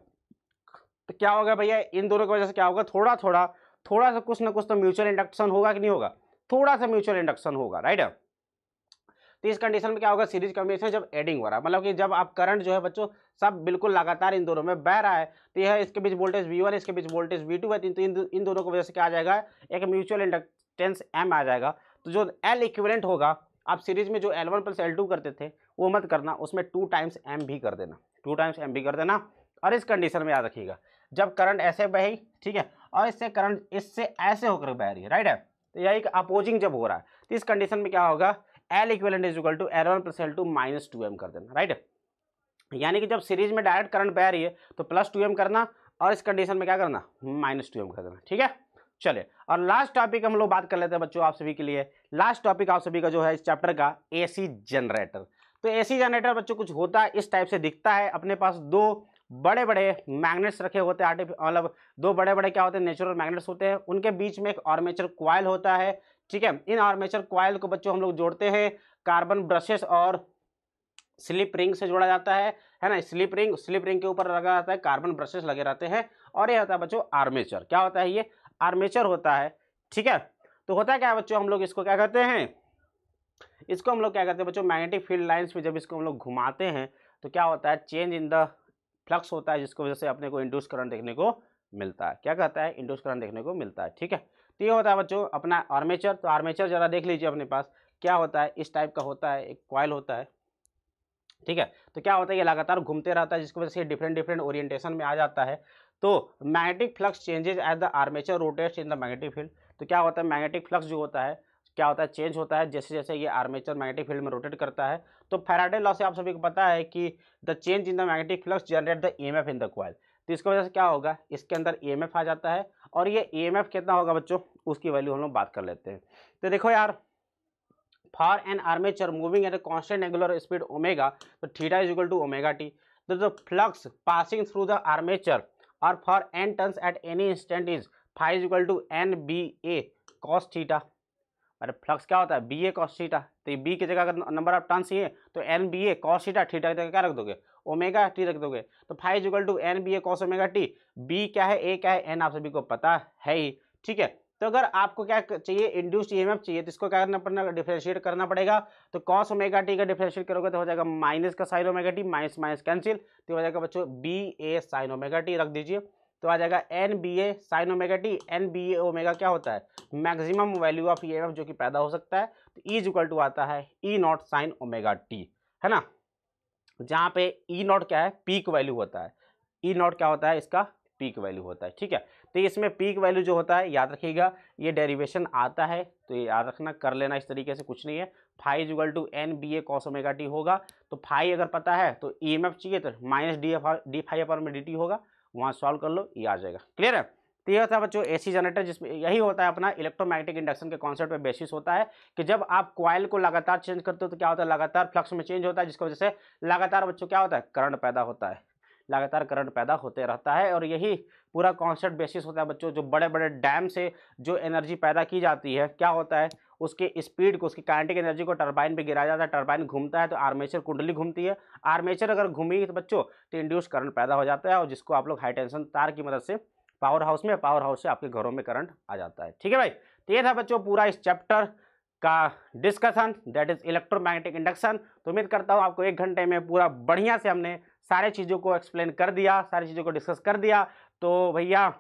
तो क्या होगा भैया, इन दोनों की वजह से क्या होगा, थोड़ा सा कुछ ना कुछ तो म्यूचुअल इंडक्शन होगा कि नहीं होगा? थोड़ा सा म्यूचुअल इंडक्शन होगा, राइट। तो इस कंडीशन में क्या होगा, सीरीज कॉम्बिनेशन जब एडिंग हो रहा है, मतलब कि जब आप करंट जो है बच्चों सब बिल्कुल लगातार इन दोनों में बह रहा है, तो यह इसके बीच वोल्टेज V1 इसके बीच वोल्टेज V2 है, तो इन दोनों की वजह से क्या आ जाएगा, एक म्यूचुअल इंडक्टेंस M आ जाएगा। तो जो L इक्विवेलेंट होगा, आप सीरीज में जो L1 प्लस L2 करते थे वो मत करना, उसमें 2 टाइम्स M भी कर देना, 2 टाइम्स M भी कर देना। और इस कंडीशन में याद रखिएगा, जब करंट ऐसे बहे, ठीक है, और इससे करंट इससे ऐसे होकर बह रही है, राइट है, तो यह एक अपोजिंग जब हो रहा है, तो इस कंडीशन में क्या होगा, L equivalent is equal to L1 plus L2 minus 2M कर देना, राइट। यानी कि जब सीरीज में डायरेक्ट करंट बह रही है तो प्लस 2M करना, और इस कंडीशन में क्या करना, माइनस 2M कर देना, ठीक है। चलिए, और लास्ट टॉपिक हम लोग बात कर लेते हैं बच्चों आप सभी के लिए। लास्ट टॉपिक आप सभी का जो है इस चैप्टर का, AC जनरेटर। तो AC जनरेटर बच्चों कुछ होता है इस टाइप से दिखता है। अपने पास 2 बड़े बड़े मैग्नेट्स रखे होते हैं, मतलब 2 बड़े बड़े क्या होते हैं, नेचुरल मैग्नेट्स होते हैं, उनके बीच में एक आर्मेचर कॉइल होता है, ठीक है। इन आर्मेचर कॉइल को बच्चों हम लोग जोड़ते हैं कार्बन ब्रशेस और स्लिप रिंग से जोड़ा जाता है ना। स्लिप रिंग के ऊपर लगा जाता है, कार्बन ब्रशेस लगे रहते हैं, और ये होता है बच्चों आर्मेचर। क्या होता है ये? आर्मेचर होता है, ठीक है। तो होता है क्या बच्चों, हम लोग इसको क्या करते हैं, इसको हम लोग क्या करते हैं बच्चों, मैग्नेटिक फील्ड लाइंस में जब इसको हम लोग घुमाते हैं तो क्या होता है, चेंज इन द फ्लक्स होता है जिसकी वजह से अपने को इंड्यूस करंट देखने को मिलता है। क्या कहता है? इंड्यूस करंट देखने को मिलता है। ठीक है, तो ये होता है बच्चों अपना आर्मेचर। तो आर्मेचर जरा देख लीजिए अपने पास क्या होता है, इस टाइप का होता है, एक कॉइल होता है। ठीक है, तो क्या होता है ये लगातार घूमते रहता है जिसकी वजह से डिफरेंट डिफरेंट ओरिएंटेशन में आ जाता है। तो magnetic flux changes as the armature rotates in the magnetic field. तो क्या होता है मैग्नेटिक फ्लक्स जो होता है क्या होता है चेंज होता है जैसे जैसे ये आर्मेचर मैग्नेटिक फील्ड में रोटेट करता है। तो फैराडे लॉ से आप सभी को पता है कि the change in the magnetic flux generate the EMF in the coil. तो इसकी वजह से क्या होगा, इसके अंदर ईएमएफ आ जाता है और ये ईएमएफ कितना होगा बच्चों, उसकी वैल्यू हम लोग बात कर लेते हैं। तो देखो यार, for an armature moving at a constant angular speed omega, so theta is equal to omega t. So the flux passing through the armature or for n turns at any instant is phi is equal to nba cos theta. अरे flux क्या होता है, B A cos theta. तो ये B की जगह अगर number of turns ही है तो N B A cos theta, theta की जगह क्या रख दोगे, ओमेगा टी रख दोगे। तो phi is equal to N B A cos omega t. B क्या है, ए क्या है, एन आप सभी को पता है ही। ठीक है, तो अगर आपको क्या चाहिए, इंड्यूस्ड ईएमएफ चाहिए, तो इसको क्या करना पड़ेगा, डिफरेंशिएट करना पड़ेगा। तो कॉस ओमेगा टी का डिफरेंशिएट करोगे तो हो जाएगा माइनस का sine omega T, minus minus cancel, तो हो जाएगा बच्चों B A sine omega T रख दीजिए। तो आ जाएगा N B A sine omega T. N B A omega क्या होता है, मैक्सिमम वैल्यू ऑफ ईएमएफ जो कि पैदा हो सकता है। तो ई इज इक्वल टू आता है ई नॉट साइन ओमेगा टी, है ना, जहाँ पे ई नॉट क्या है, पीक वैल्यू होता है। ई नॉट क्या होता है, इसका पीक वैल्यू होता है। ठीक है, तो इसमें पीक वैल्यू जो होता है याद रखिएगा, ये डेरिवेशन आता है तो ये याद रखना, कर लेना इस तरीके से, कुछ नहीं है। Phi is equal to N B A cos omega t होगा। तो फाई अगर पता है तो ईएमएफ चाहिए तो माइनस डी फाई अपॉन में डी टी होगा, वहाँ सॉल्व कर लो, ये आ जाएगा। क्लियर है? तो ये होता है बच्चों एसी जनरेटर, जिसमें यही होता है अपना इलेक्ट्रोमैग्नेटिक इंडक्शन के कॉन्सेप्ट पे बेसिस होता है कि जब आप कॉइल को लगातार चेंज करते हो तो क्या होता है, लगातार फ्लक्स में चेंज होता है जिसकी वजह से लगातार बच्चों क्या होता है, करंट पैदा होता है, लगातार करंट पैदा होते रहता है। और यही पूरा कॉन्सेप्ट बेसिस होता है बच्चों, जो बड़े बड़े डैम से जो एनर्जी पैदा की जाती है, क्या होता है, उसके स्पीड को, उसकी काइनेटिक एनर्जी को टरबाइन पे गिराया जाता है, टरबाइन घूमता है तो आर्मेचर कुंडली घूमती है। आर्मेचर अगर घूमी तो बच्चों तो इंड्यूस करंट पैदा हो जाता है, और जिसको आप लोग हाई टेंशन तार की मदद से पावर हाउस में, पावर हाउस से आपके घरों में करंट आ जाता है। ठीक है भाई, तो ये था बच्चों पूरा इस चैप्टर का discussion, that is electromagnetic induction. तो उम्मीद करता हूँ आपको 1 घंटे में पूरा बढ़िया से हमने सारे चीज़ों को एक्सप्लेन कर दिया, सारी चीज़ों को डिस्कस कर दिया। तो भैया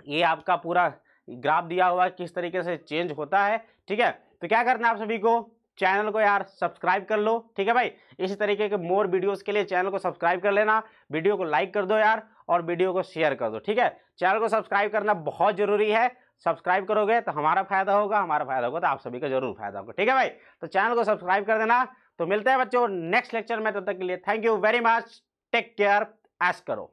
ये आपका पूरा ग्राफ दिया हुआ है किस तरीके से चेंज होता है। ठीक है, तो क्या करना है आप सभी को, चैनल को यार सब्सक्राइब कर लो। ठीक है भाई, इसी तरीके के मोर वीडियोस के लिए चैनल को सब्सक्राइब कर लेना, वीडियो को लाइक कर दो यार, और वीडियो को शेयर कर दो। ठीक है, चैनल को सब्सक्राइब करना बहुत जरूरी है। सब्सक्राइब करोगे तो हमारा फायदा होगा, हमारा फायदा होगा तो आप सभी का जरूर फायदा होगा। ठीक है भाई, तो चैनल को सब्सक्राइब कर देना। तो मिलते हैं बच्चों नेक्स्ट लेक्चर में, तब तक के लिए thank you very much, take care, ऐश करो।